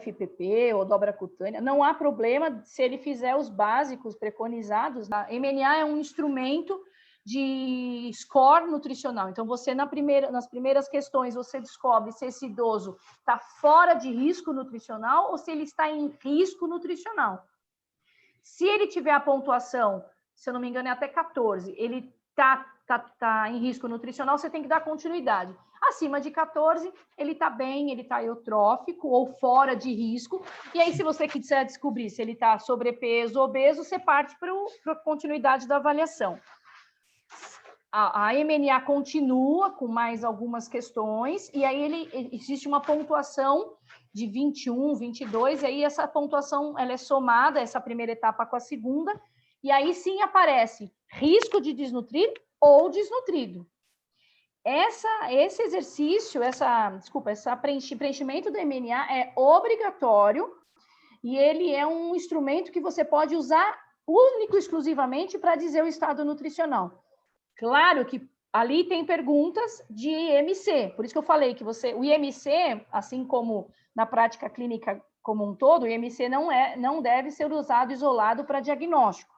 FPP ou dobra cutânea. Não há problema se ele fizer os básicos preconizados. A MNA é um instrumento de score nutricional. Então, você, nas primeiras questões, você descobre se esse idoso está fora de risco nutricional ou se ele está em risco nutricional. Se ele tiver a pontuação, se eu não me engano, é até 14, ele está em risco nutricional, você tem que dar continuidade. Acima de 14, ele está bem, ele está eutrófico ou fora de risco. E aí, se você quiser descobrir se ele está sobrepeso ou obeso, você parte para a continuidade da avaliação. A MNA continua com mais algumas questões, e aí existe uma pontuação de 21, 22, e aí essa pontuação ela é somada, essa primeira etapa com a segunda, e aí sim aparece risco de desnutrir ou desnutrido. Esse exercício, esse preenchimento do MNA é obrigatório, e ele é um instrumento que você pode usar único e exclusivamente para dizer o estado nutricional. Claro que ali tem perguntas de IMC, por isso que eu falei que o IMC, assim como na prática clínica como um todo, o IMC não deve ser usado isolado para diagnóstico.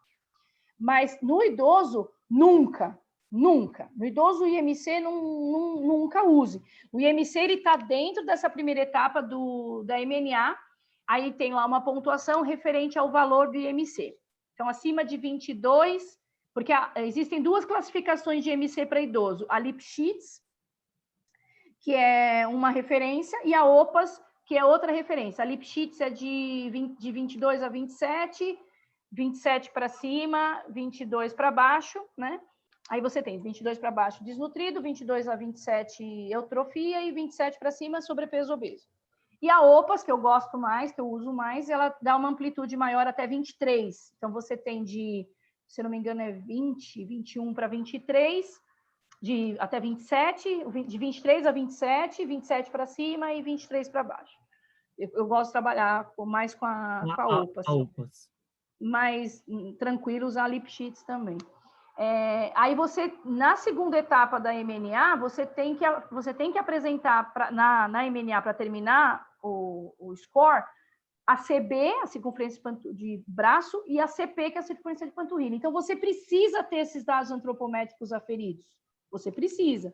Mas no idoso, nunca. No idoso, o IMC nunca use. O IMC está dentro dessa primeira etapa da MNA, aí tem lá uma pontuação referente ao valor do IMC. Então, acima de 22, porque existem duas classificações de IMC para idoso, a Lipschitz, que é uma referência, e a OPAS, que é outra referência. A Lipschitz é de 22 a 27, 27 para cima, 22 para baixo, né? Aí você tem 22 para baixo desnutrido, 22 a 27 eutrofia e 27 para cima sobrepeso obeso. E a OPAS, que eu gosto mais, que eu uso mais, ela dá uma amplitude maior até 23. Então você tem se não me engano, é 20, 21 para 23, até 27, de 23 a 27, 27 para cima e 23 para baixo. Eu gosto de trabalhar mais com a OPAS. OPAS. Mais tranquilo usar a Lipschitz também. Aí você, na segunda etapa da MNA, você tem que apresentar na MNA para terminar o score, a CB, a circunferência de braço, e a CP, que é a circunferência de panturrilha. Então, você precisa ter esses dados antropométricos aferidos. Você precisa.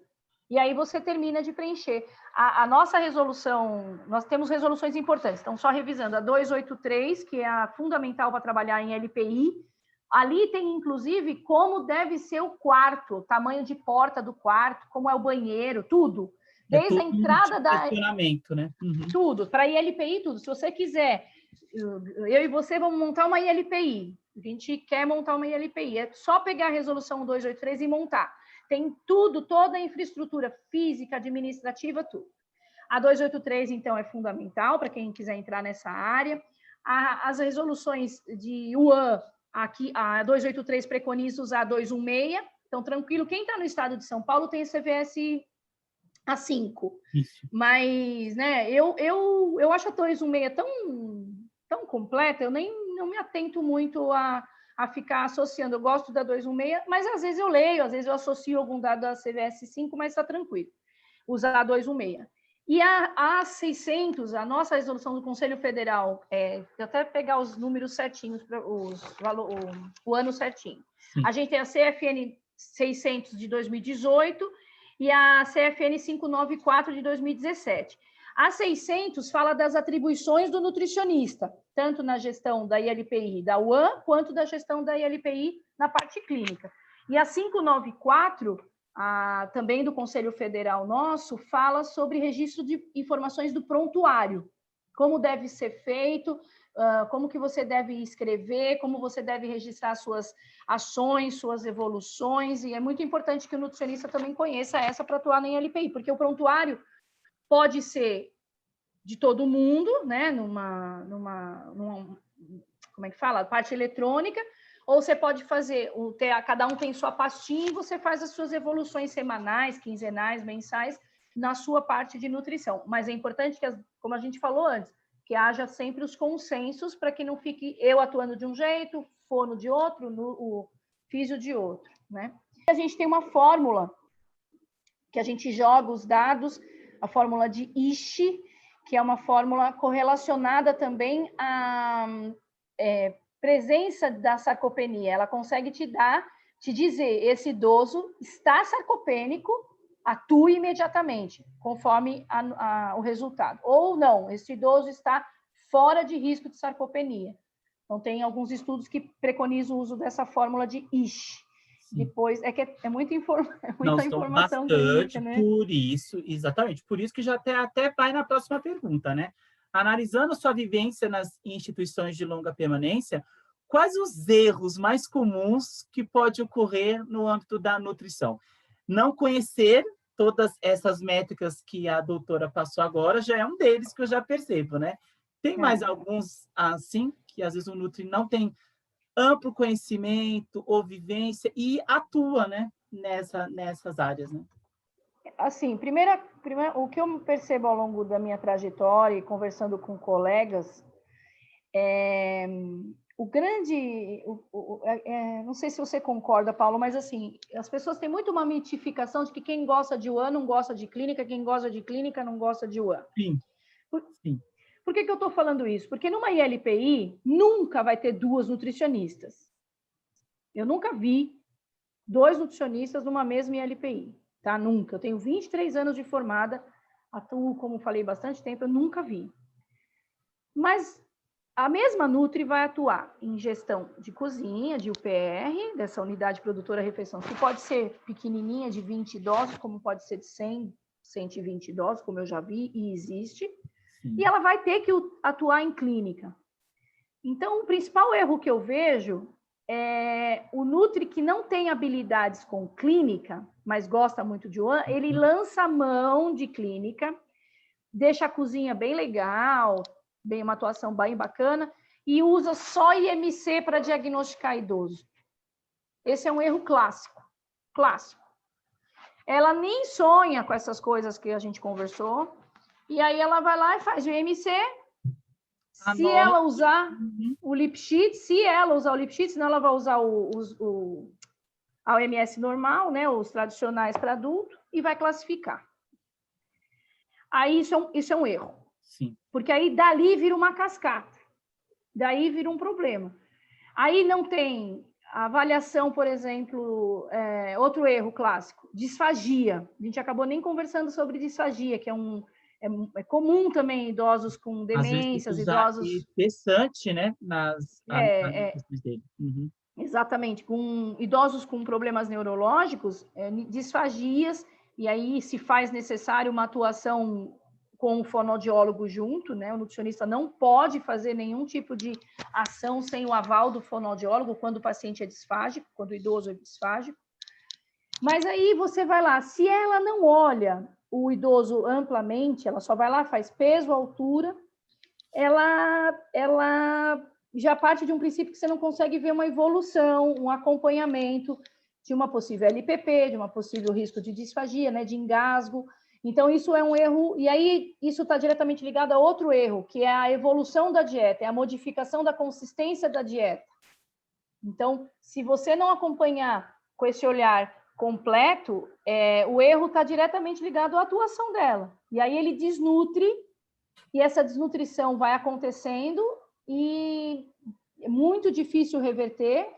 E aí você termina de preencher. A nossa resolução, nós temos resoluções importantes. Então, só revisando, a 283, que é a fundamental para trabalhar em LPI. Ali tem, inclusive, como deve ser o quarto, o tamanho de porta do quarto, como é o banheiro, tudo. Desde a entrada da... né? Uhum. Tudo, para ILPI, tudo. Se você quiser, eu e você vamos montar uma ILPI. A gente quer montar uma ILPI. É só pegar a resolução 283 e montar. Tem tudo, toda a infraestrutura física, administrativa, tudo. A 283, então, é fundamental para quem quiser entrar nessa área. As resoluções de UAN, Aqui, a 283 preconiza usar a 216, então tranquilo. Quem está no estado de São Paulo tem CVS A5. Isso. Mas, né, eu acho a 216 tão completa, eu nem não me atento muito a ficar associando. Eu gosto da 216, mas às vezes eu leio, às vezes eu associo algum dado a CVS 5, mas está tranquilo. Usar a 216. E a 600, a nossa resolução do Conselho Federal, vou até pegar os números certinhos, o ano certinho. Sim. A gente tem a CFN 600 de 2018 e a CFN 594 de 2017. A 600 fala das atribuições do nutricionista, tanto na gestão da ILPI da UAN, quanto da gestão da ILPI na parte clínica. E a 594... também do Conselho Federal nosso, fala sobre registro de informações do prontuário, como deve ser feito, como que você deve escrever, como você deve registrar suas ações, suas evoluções, e é muito importante que o nutricionista também conheça essa para atuar na LPI, porque o prontuário pode ser de todo mundo, né, numa como é que fala? Parte eletrônica, ou você pode fazer, cada um tem sua pastinha e você faz as suas evoluções semanais, quinzenais, mensais, na sua parte de nutrição. Mas é importante que, como a gente falou antes, que haja sempre os consensos para que não fique eu atuando de um jeito, fono de outro, o físio de outro, né? A gente tem uma fórmula que a gente joga os dados, a fórmula de ISHE, que é uma fórmula correlacionada também à presença da sarcopenia. Ela consegue te dizer, esse idoso está sarcopênico, atue imediatamente, conforme o resultado. Ou não, esse idoso está fora de risco de sarcopenia. Então, tem alguns estudos que preconizam o uso dessa fórmula de ISHE. Depois, é muita informação bastante, né? por isso, exatamente, por isso que já até vai na próxima pergunta, né? Analisando sua vivência nas instituições de longa permanência, quais os erros mais comuns que pode ocorrer no âmbito da nutrição? Não conhecer todas essas métricas que a doutora passou agora já é um deles que eu já percebo, né? Tem mais alguns, assim, que às vezes o Nutri não tem amplo conhecimento ou vivência e atua, né, nessas áreas, né? Assim, primeiro, o que eu percebo ao longo da minha trajetória e conversando com colegas, não sei se você concorda, Paulo, mas assim, as pessoas têm muito uma mitificação de que quem gosta de UAN não gosta de clínica, quem gosta de clínica não gosta de UAN. Sim, sim. Por que eu estou falando isso? Porque numa ILPI nunca vai ter duas nutricionistas. Eu nunca vi 2 nutricionistas numa mesma ILPI, tá? Nunca. Eu tenho 23 anos de formada, atuo, como falei, bastante tempo, eu nunca vi. Mas a mesma Nutri vai atuar em gestão de cozinha, de UPR, dessa unidade produtora refeição, que pode ser pequenininha, de 20 idosos, como pode ser de 100, 120 idosos, como eu já vi, e existe. Sim. E ela vai ter que atuar em clínica. Então, o principal erro que eu vejo é o Nutri que não tem habilidades com clínica, mas gosta muito de UAN, ele lança a mão de clínica, deixa a cozinha bem legal, bem uma atuação bem bacana, e usa só IMC para diagnosticar idoso. Esse é um erro clássico. Ela nem sonha com essas coisas que a gente conversou, e aí ela vai lá e faz o IMC. Se ela usar o Lipschitz, senão ela vai usar a OMS normal, né, os tradicionais para adulto, e vai classificar. Aí isso é um erro. Sim. Porque aí dali vira uma cascata. Daí vira um problema. Aí não tem avaliação, por exemplo, outro erro clássico, disfagia. A gente acabou nem conversando sobre disfagia, que é comum também idosos com demências, idosos... Interessante, né? Nas questões dele. Uhum. Exatamente, com idosos com problemas neurológicos, disfagias, e aí se faz necessário uma atuação com o fonoaudiólogo junto, né? O nutricionista não pode fazer nenhum tipo de ação sem o aval do fonoaudiólogo quando o paciente é disfágico, quando o idoso é disfágico. Mas aí você vai lá, se ela não olha o idoso amplamente, ela só vai lá, faz peso, altura, ela já parte de um princípio que você não consegue ver uma evolução, um acompanhamento de uma possível LPP, de uma possível risco de disfagia, né, de engasgo. Então, isso é um erro, e aí isso está diretamente ligado a outro erro, que é a evolução da dieta, é a modificação da consistência da dieta. Então, se você não acompanhar com esse olhar completo, o erro está diretamente ligado à atuação dela. E aí ele desnutre, e essa desnutrição vai acontecendo, e é muito difícil reverter.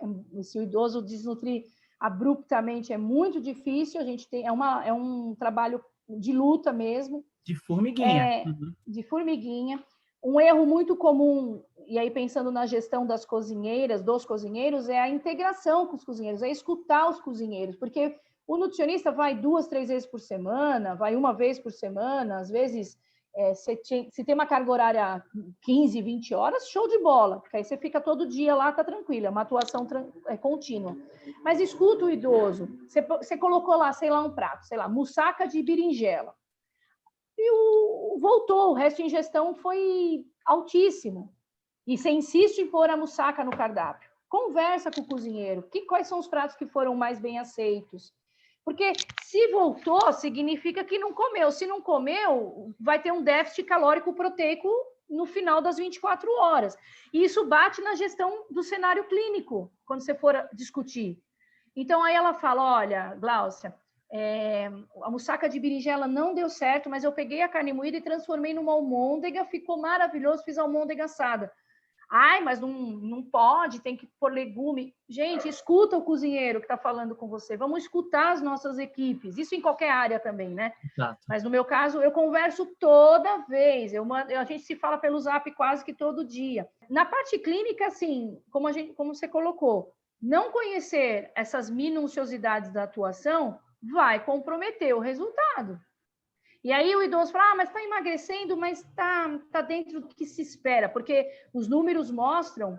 Se o idoso desnutrir abruptamente, é muito difícil. A gente tem, é um trabalho de luta mesmo. De formiguinha. De formiguinha. Um erro muito comum, e aí pensando na gestão das cozinheiras, dos cozinheiros, é a integração com os cozinheiros, é escutar os cozinheiros, porque o nutricionista vai 2, 3 vezes por semana, vai uma vez por semana, às vezes, se tem uma carga horária 15, 20 horas, show de bola, porque aí você fica todo dia lá, tá tranquilo, é uma atuação contínua. Mas escuta o idoso, você colocou lá, sei lá, um prato, sei lá, moussaka de berinjela, e voltou, o resto de ingestão foi altíssimo. E você insiste em pôr a moussaka no cardápio. Conversa com o cozinheiro. Quais são os pratos que foram mais bem aceitos? Porque se voltou, significa que não comeu. Se não comeu, vai ter um déficit calórico proteico no final das 24 horas. E isso bate na gestão do cenário clínico, quando você for discutir. Então, aí ela fala, olha, Gláucia, a moussaka de berinjela não deu certo, mas eu peguei a carne moída e transformei numa almôndega, ficou maravilhoso, fiz almôndega assada. Ai, mas não pode, tem que pôr legume. Gente, escuta o cozinheiro que está falando com você, vamos escutar as nossas equipes, isso em qualquer área também, né? Exato. Mas no meu caso, eu converso toda vez, a gente se fala pelo Zap quase que todo dia. Na parte clínica, assim, como você colocou, não conhecer essas minuciosidades da atuação vai comprometer o resultado. E aí o idoso fala, mas está emagrecendo, mas tá dentro do que se espera, porque os números mostram,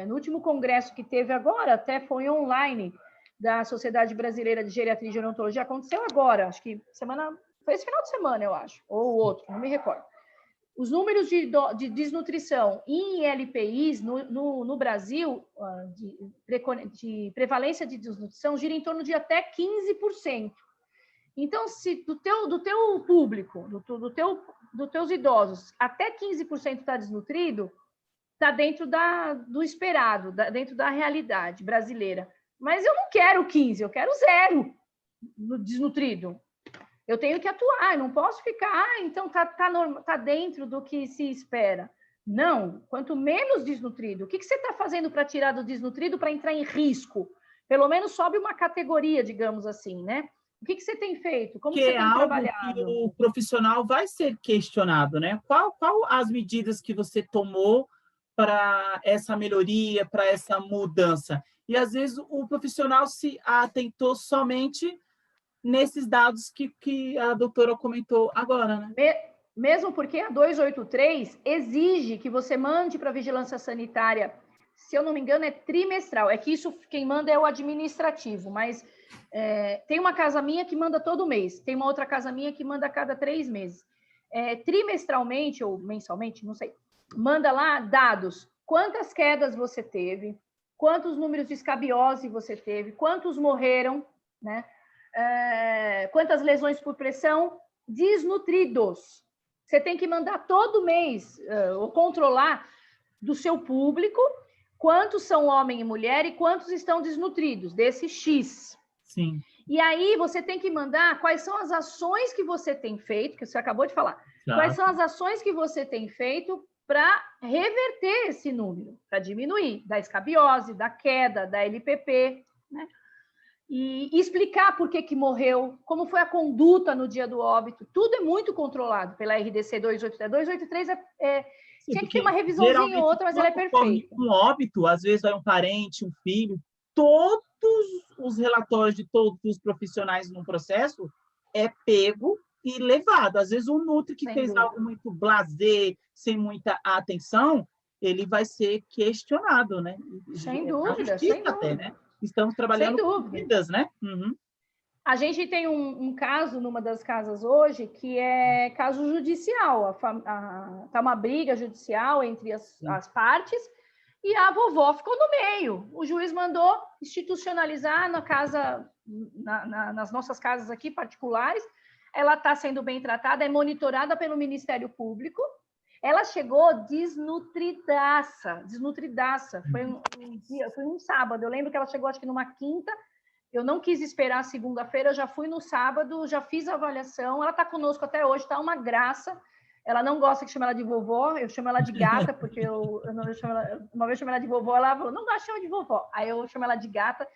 no último congresso que teve agora, até foi online, da Sociedade Brasileira de Geriatria e Gerontologia, aconteceu agora, acho que foi esse final de semana, eu acho, ou outro, não me recordo. Os números de desnutrição em LPIs no Brasil, de prevalência de desnutrição, gira em torno de até 15%. Então, se do teu público, dos teus idosos, até 15% está desnutrido, está dentro do esperado, dentro da realidade brasileira. Mas eu não quero 15, eu quero 0 no desnutrido. Eu tenho que atuar, não posso ficar, então tá dentro do que se espera. Não, quanto menos desnutrido. O que você está fazendo para tirar do desnutrido para entrar em risco? Pelo menos sobe uma categoria, digamos assim, né? O que você tem feito? Como você tem trabalhado? Que o profissional vai ser questionado, né? Qual as medidas que você tomou para essa melhoria, para essa mudança? E, às vezes, o profissional se atentou somente nesses dados que a doutora comentou agora, né? Mesmo porque a 283 exige que você mande para a vigilância sanitária, se eu não me engano, é trimestral. É que isso quem manda é o administrativo, mas tem uma casa minha que manda todo mês, tem uma outra casa minha que manda a cada 3 meses. Trimestralmente ou mensalmente, não sei, manda lá dados. Quantas quedas você teve, quantos números de escabiose você teve, quantos morreram, né? Quantas lesões por pressão, desnutridos. Você tem que mandar todo mês, ou controlar do seu público, quantos são homem e mulher e quantos estão desnutridos, desse X. Sim. E aí você tem que mandar quais são as ações que você tem feito, que você acabou de falar, Tá. Quais são as ações que você tem feito para reverter esse número, para diminuir da escabiose, da queda, da LPP, né? E explicar por que morreu, como foi a conduta no dia do óbito, tudo é muito controlado pela RDC 283. 283 Sim, tinha que ter uma revisãozinha ou outra, mas ela é perfeita. Um óbito, às vezes vai um parente, um filho, todos os relatórios de todos os profissionais no processo é pego e levado. Às vezes um nutri que fez algo muito blasé, sem muita atenção, ele vai ser questionado, né? Sem dúvida, sem dúvida. Até, né? Estamos trabalhando com vidas, né? Uhum. A gente tem um caso numa das casas hoje que é caso judicial. Tá uma briga judicial entre as partes e a vovó ficou no meio. O juiz mandou institucionalizar na casa, nas nossas casas aqui particulares. Ela está sendo bem tratada, é monitorada pelo Ministério Público. Ela chegou desnutridaça. Foi um sábado. Eu lembro que ela chegou, acho que numa quinta. Eu não quis esperar a segunda-feira, eu já fui no sábado, já fiz a avaliação. Ela está conosco até hoje, está uma graça. Ela não gosta que chame ela de vovó, eu chamo ela de gata, porque eu chamo ela, uma vez eu chamei ela de vovó, ela falou, não gosto de chamar de vovó. Aí eu chamo ela de gata.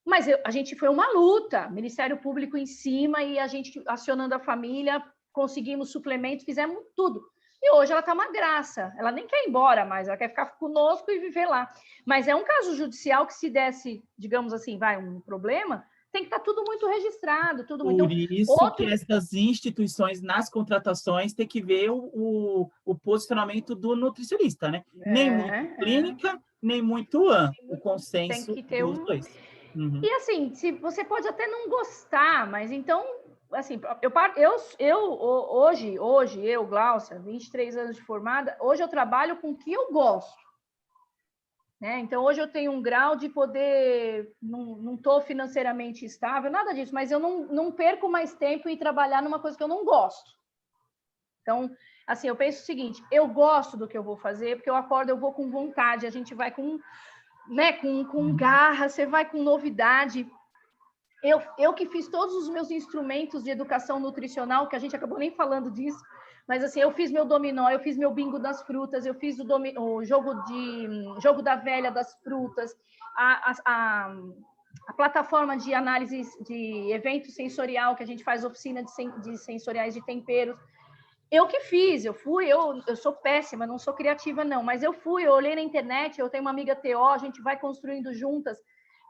Mas a gente foi uma luta, Ministério Público em cima, e a gente acionando a família, conseguimos suplementos, fizemos tudo. E hoje ela está uma graça, ela nem quer ir embora mais, ela quer ficar conosco e viver lá. Mas é um caso judicial que, se desse, digamos assim, um problema, tem que estar tudo muito registrado. Por então, isso que essas instituições, nas contratações, tem que ver o posicionamento do nutricionista, né? Nem muito clínica, nem muito o consenso tem que ter dos dois. Uhum. E assim, se você pode até não gostar, mas então, assim, hoje, Gláucia, 23 anos de formada, hoje eu trabalho com o que eu gosto. Né? Então, hoje eu tenho um grau de poder, não estou financeiramente estável, nada disso, mas eu não perco mais tempo em trabalhar numa coisa que eu não gosto. Então, assim, eu penso o seguinte, eu gosto do que eu vou fazer, porque eu acordo, eu vou com vontade, a gente vai com garra, você vai com novidade. Eu que fiz todos os meus instrumentos de educação nutricional, que a gente acabou nem falando disso, mas assim, eu fiz meu dominó, eu fiz meu bingo das frutas, eu fiz o jogo da velha das frutas, a plataforma de análise de evento sensorial, que a gente faz oficina de sensoriais de temperos. Eu que fiz, eu sou péssima, não sou criativa não, mas eu olhei na internet, eu tenho uma amiga TO, a gente vai construindo juntas,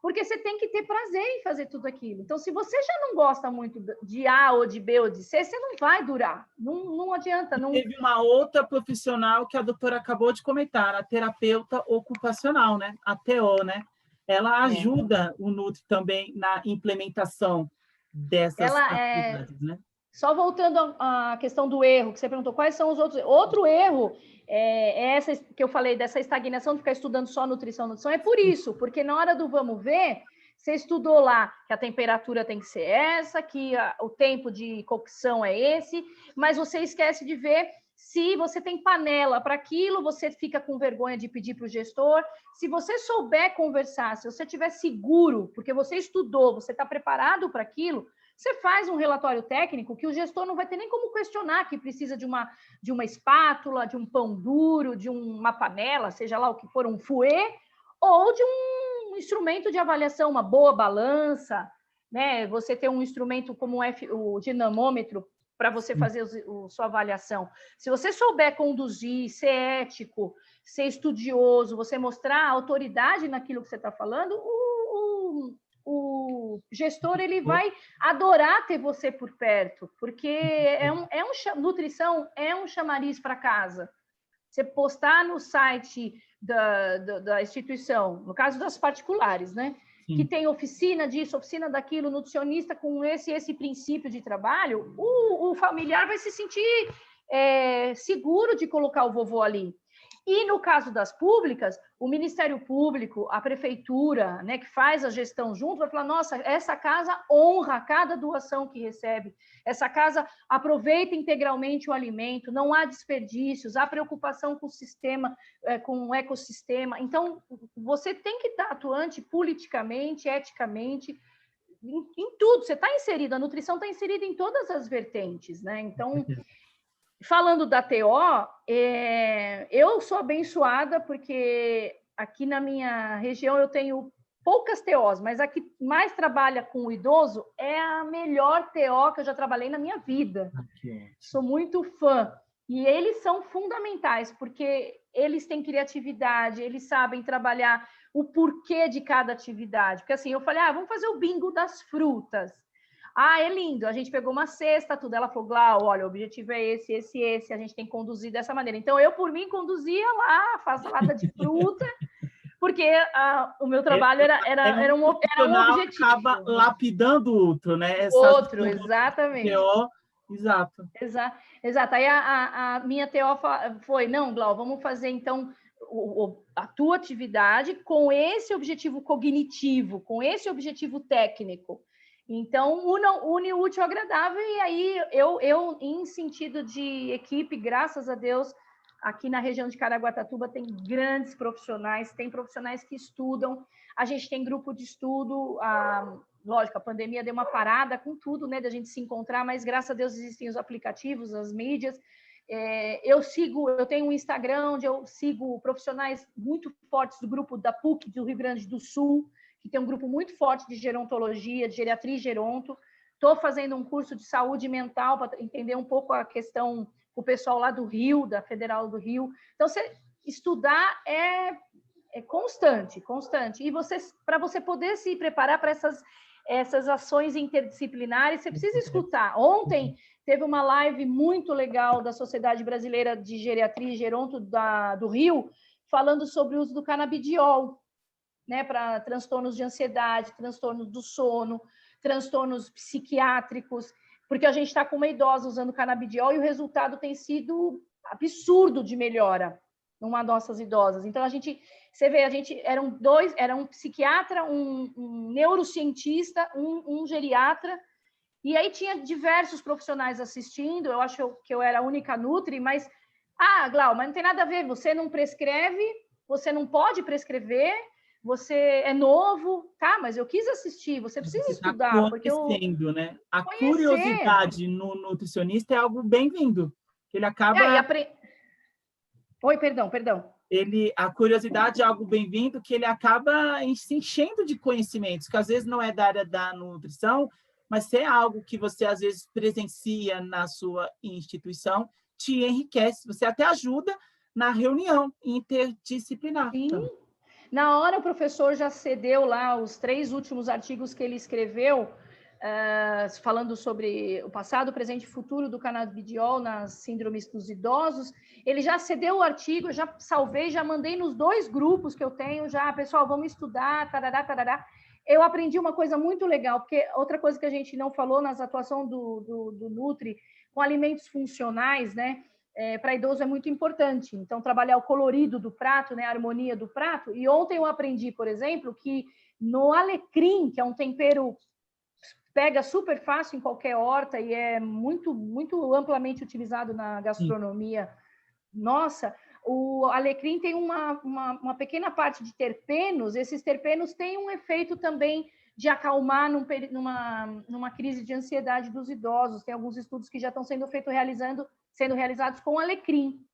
porque você tem que ter prazer em fazer tudo aquilo. Então, se você já não gosta muito de A ou de B ou de C, você não vai durar, não adianta. Não... Teve uma outra profissional que a doutora acabou de comentar, a terapeuta ocupacional, né? A TO, né? Ela ajuda o Nutri também na implementação dessas atividades, né? Só voltando à questão do erro, que você perguntou, quais são os outros... Outro erro é essa que eu falei, dessa estagnação de ficar estudando só nutrição, é por isso, porque na hora do vamos ver, você estudou lá que a temperatura tem que ser essa, que o tempo de cocção é esse, mas você esquece de ver se você tem panela para aquilo, você fica com vergonha de pedir para o gestor. Se você souber conversar, se você estiver seguro, porque você estudou, você está preparado para aquilo, você faz um relatório técnico que o gestor não vai ter nem como questionar que precisa de uma espátula, de um pão duro, de uma panela, seja lá o que for, um fouet, ou de um instrumento de avaliação, uma boa balança, né? Você ter um instrumento como o dinamômetro para você fazer sua avaliação. Se você souber conduzir, ser ético, ser estudioso, você mostrar autoridade naquilo que você está falando, o gestor ele vai adorar ter você por perto, porque nutrição é um chamariz para casa. Você postar no site da instituição, no caso das particulares, né? Sim. Que tem oficina disso, oficina daquilo, nutricionista com esse princípio de trabalho, o familiar vai se sentir seguro de colocar o vovô ali. E no caso das públicas, o Ministério Público, a prefeitura, né, que faz a gestão junto, vai falar, nossa, essa casa honra cada doação que recebe, essa casa aproveita integralmente o alimento, não há desperdícios, há preocupação com o sistema, com o ecossistema. Então, você tem que estar atuante politicamente, eticamente, em tudo. Você está inserido, a nutrição está inserida em todas as vertentes, né? Então... Falando da TO, eu sou abençoada porque aqui na minha região eu tenho poucas TOs, mas a que mais trabalha com o idoso é a melhor TO que eu já trabalhei na minha vida. Okay. Sou muito fã. E eles são fundamentais, porque eles têm criatividade, eles sabem trabalhar o porquê de cada atividade. Porque assim, eu falei, vamos fazer o bingo das frutas. É lindo, a gente pegou uma cesta, tudo. Ela falou, Glau, olha, o objetivo é esse, a gente tem que conduzir dessa maneira. Então, eu, por mim, conduzia lá, faço salada de fruta, porque o meu trabalho era um objetivo. Acaba lapidando o outro, né? Exatamente. Exato. Exato. Aí a minha TO foi, não, Glau, vamos fazer, então, a tua atividade com esse objetivo cognitivo, com esse objetivo técnico. Então, une o útil ao agradável, e aí eu, em sentido de equipe, graças a Deus, aqui na região de Caraguatatuba tem grandes profissionais, tem profissionais que estudam, a gente tem grupo de estudo, lógico, a pandemia deu uma parada com tudo, né, da gente se encontrar, mas graças a Deus existem os aplicativos, as mídias. Eu tenho um Instagram onde eu sigo profissionais muito fortes do grupo da PUC do Rio Grande do Sul, que tem um grupo muito forte de gerontologia, de geriatria e geronto. Estou fazendo um curso de saúde mental para entender um pouco a questão com o pessoal lá do Rio, da Federal do Rio. Então, estudar é constante. E para você poder se preparar para essas ações interdisciplinares, você precisa escutar. Ontem teve uma live muito legal da Sociedade Brasileira de Geriatria e Geronto do Rio, falando sobre o uso do canabidiol, né, para transtornos de ansiedade, transtornos do sono, transtornos psiquiátricos, porque a gente está com uma idosa usando canabidiol e o resultado tem sido absurdo de melhora numa nossas idosas. Então, você vê, era um psiquiatra, um neurocientista, um geriatra, e aí tinha diversos profissionais assistindo. Eu acho que eu era a única nutri, mas Glau, mas não tem nada a ver, você não prescreve, você não pode prescrever, você é novo, tá? Mas eu quis assistir, você precisa estudar, porque né? A curiosidade no nutricionista é algo bem-vindo. Ele acaba... Oi, perdão. A curiosidade é algo bem-vindo, que ele acaba se enchendo de conhecimentos, que às vezes não é da área da nutrição, mas se é algo que você às vezes presencia na sua instituição, te enriquece, você até ajuda na reunião interdisciplinar. Sim. Então. Na hora o professor já cedeu lá os 3 últimos artigos que ele escreveu, falando sobre o passado, presente e futuro do canabidiol nas síndromes dos idosos. Ele já cedeu o artigo, já salvei, já mandei nos 2 grupos que eu tenho, já, pessoal, vamos estudar, tarará, tarará. Eu aprendi uma coisa muito legal, porque outra coisa que a gente não falou nas atuações do Nutri, com alimentos funcionais, né? Para idoso é muito importante. Então, trabalhar o colorido do prato, né, a harmonia do prato. E ontem eu aprendi, por exemplo, que no alecrim, que é um tempero pega super fácil em qualquer horta e é muito, muito amplamente utilizado na gastronomia nossa, o alecrim tem uma pequena parte de terpenos. Esses terpenos têm um efeito também de acalmar numa crise de ansiedade dos idosos. Tem alguns estudos que já estão sendo realizados com alecrim.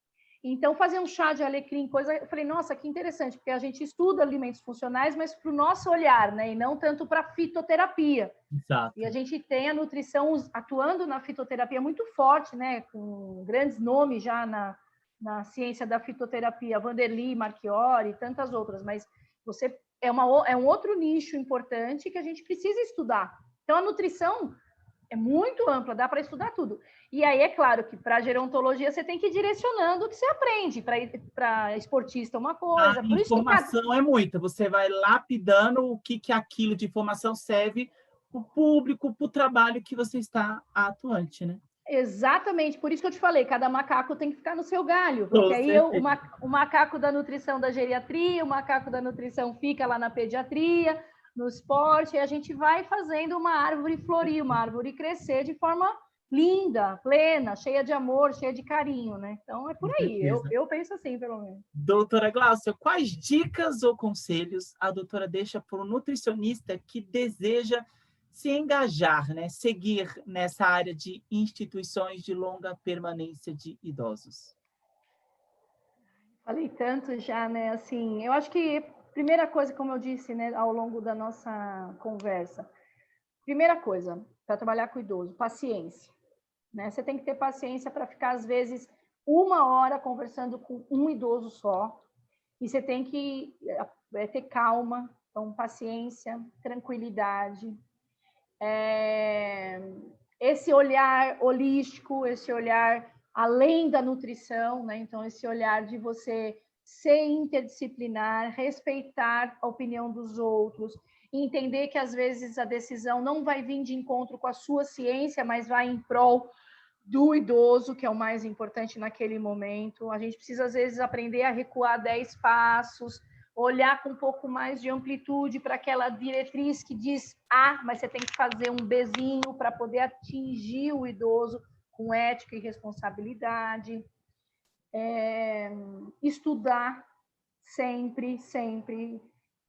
Então, fazer um chá de alecrim, eu falei, nossa, que interessante, porque a gente estuda alimentos funcionais, mas para o nosso olhar, né? E não tanto para fitoterapia. Exato. E a gente tem a nutrição atuando na fitoterapia muito forte, né? Com grandes nomes já na ciência da fitoterapia, Vanderly, Marchiori e tantas outras, mas é um outro nicho importante que a gente precisa estudar. Então, a nutrição é muito ampla, dá para estudar tudo. E aí, é claro que para gerontologia você tem que ir direcionando o que você aprende. Para esportista, uma coisa. A informação é muita. Você vai lapidando o que aquilo de informação serve para o público, para o trabalho que você está atuante, né? Exatamente, por isso que eu te falei, cada macaco tem que ficar no seu galho, porque aí o macaco da nutrição da geriatria, o macaco da nutrição fica lá na pediatria, no esporte, e a gente vai fazendo uma árvore florir, uma árvore crescer de forma linda, plena, cheia de amor, cheia de carinho, né? Então é por aí, eu penso assim, pelo menos. Doutora Gláucia, quais dicas ou conselhos a doutora deixa para o nutricionista que deseja se engajar, né, seguir nessa área de instituições de longa permanência de idosos? Falei tanto já, né? Assim, eu acho que primeira coisa, como eu disse, né, ao longo da nossa conversa, primeira coisa para trabalhar com idoso, paciência, né? Você tem que ter paciência para ficar às vezes 1 hora conversando com um idoso só, e você tem que ter calma, então paciência, tranquilidade. Esse olhar holístico, esse olhar além da nutrição, né? Então, esse olhar de você ser interdisciplinar, respeitar a opinião dos outros, entender que, às vezes, a decisão não vai vir de encontro com a sua ciência, mas vai em prol do idoso, que é o mais importante naquele momento. A gente precisa, às vezes, aprender a recuar 10 passos, olhar com um pouco mais de amplitude para aquela diretriz que diz A, mas você tem que fazer um Bzinho para poder atingir o idoso com ética e responsabilidade. Estudar sempre, sempre.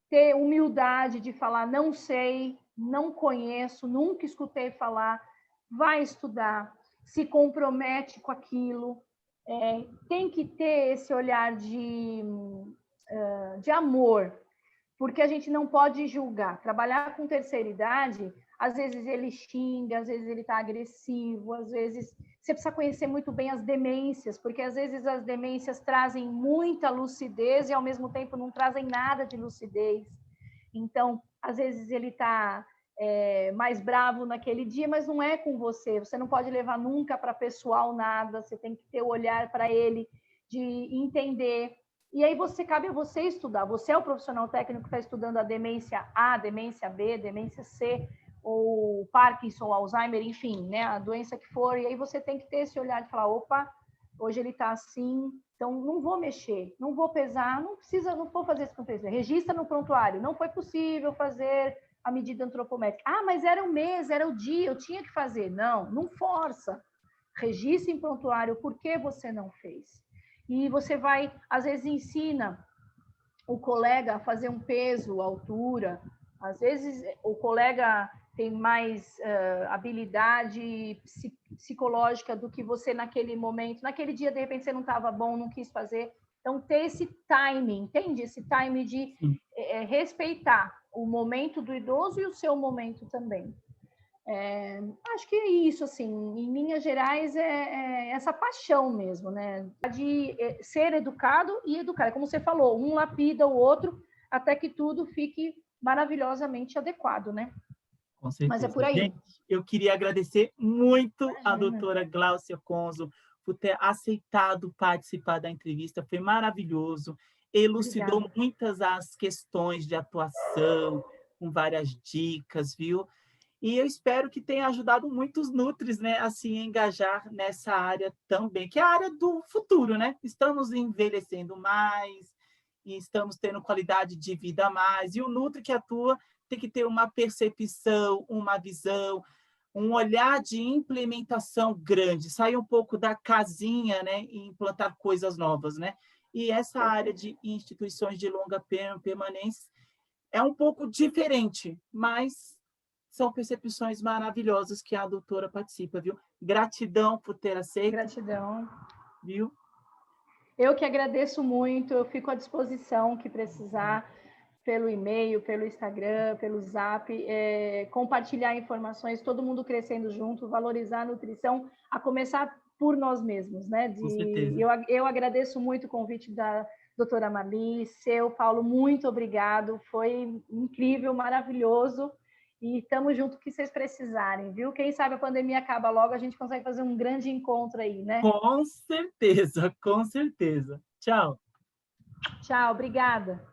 Ter humildade de falar, não sei, não conheço, nunca escutei falar. Vai estudar, se compromete com aquilo. Tem que ter esse olhar de amor, porque a gente não pode julgar. Trabalhar com terceira idade, às vezes ele xinga, às vezes ele está agressivo, às vezes você precisa conhecer muito bem as demências, porque às vezes as demências trazem muita lucidez e ao mesmo tempo não trazem nada de lucidez. Então, às vezes ele está mais bravo naquele dia, mas não é com você. Você não pode levar nunca para pessoal nada, você tem que ter o olhar para ele, de entender. E aí cabe a você estudar. Você é o profissional técnico que está estudando a demência A, demência B, demência C, ou Parkinson, Alzheimer, enfim, né, a doença que for. E aí você tem que ter esse olhar de falar, opa, hoje ele está assim, então não vou mexer, não vou pesar, não vou fazer isso com peso. Registra no prontuário, não foi possível fazer a medida antropométrica. Ah, mas era o mês, era o dia, eu tinha que fazer. Não força. Registra em prontuário por que você não fez. E você vai, às vezes, ensina o colega a fazer um peso, altura. Às vezes, o colega tem mais habilidade psicológica do que você naquele momento. Naquele dia, de repente, você não estava bom, não quis fazer. Então, ter esse timing, entende? Esse timing de respeitar o momento do idoso e o seu momento também. Acho que é isso, assim, em linhas gerais, é essa paixão mesmo, né? De ser educado e educar. Como você falou, um lapida o outro até que tudo fique maravilhosamente adequado, né? Com certeza. Mas é por aí. Gente, eu queria agradecer muito a doutora Gláucia Conzo por ter aceitado participar da entrevista. Foi maravilhoso. Elucidou Obrigada. muitas as questões de atuação, com várias dicas, viu? E eu espero que tenha ajudado muitos nutris, né, a se engajar nessa área também, que é a área do futuro, né? Estamos envelhecendo mais e estamos tendo qualidade de vida a mais. E o nutri que atua tem que ter uma percepção, uma visão, um olhar de implementação grande, sair um pouco da casinha, né, e implantar coisas novas, né? E essa área de instituições de longa permanência é um pouco diferente, mas são percepções maravilhosas que a doutora participa, viu? Gratidão por ter aceito. Gratidão. Viu? Eu que agradeço muito, eu fico à disposição que precisar, pelo e-mail, pelo Instagram, pelo Zap, compartilhar informações, todo mundo crescendo junto, valorizar a nutrição, a começar por nós mesmos, né? Com certeza. Eu agradeço muito o convite da doutora Marli, seu, Paulo, muito obrigado, foi incrível, maravilhoso, e estamos junto o que vocês precisarem, viu? Quem sabe a pandemia acaba logo, a gente consegue fazer um grande encontro aí, né? Com certeza, com certeza. Tchau. Tchau, obrigada.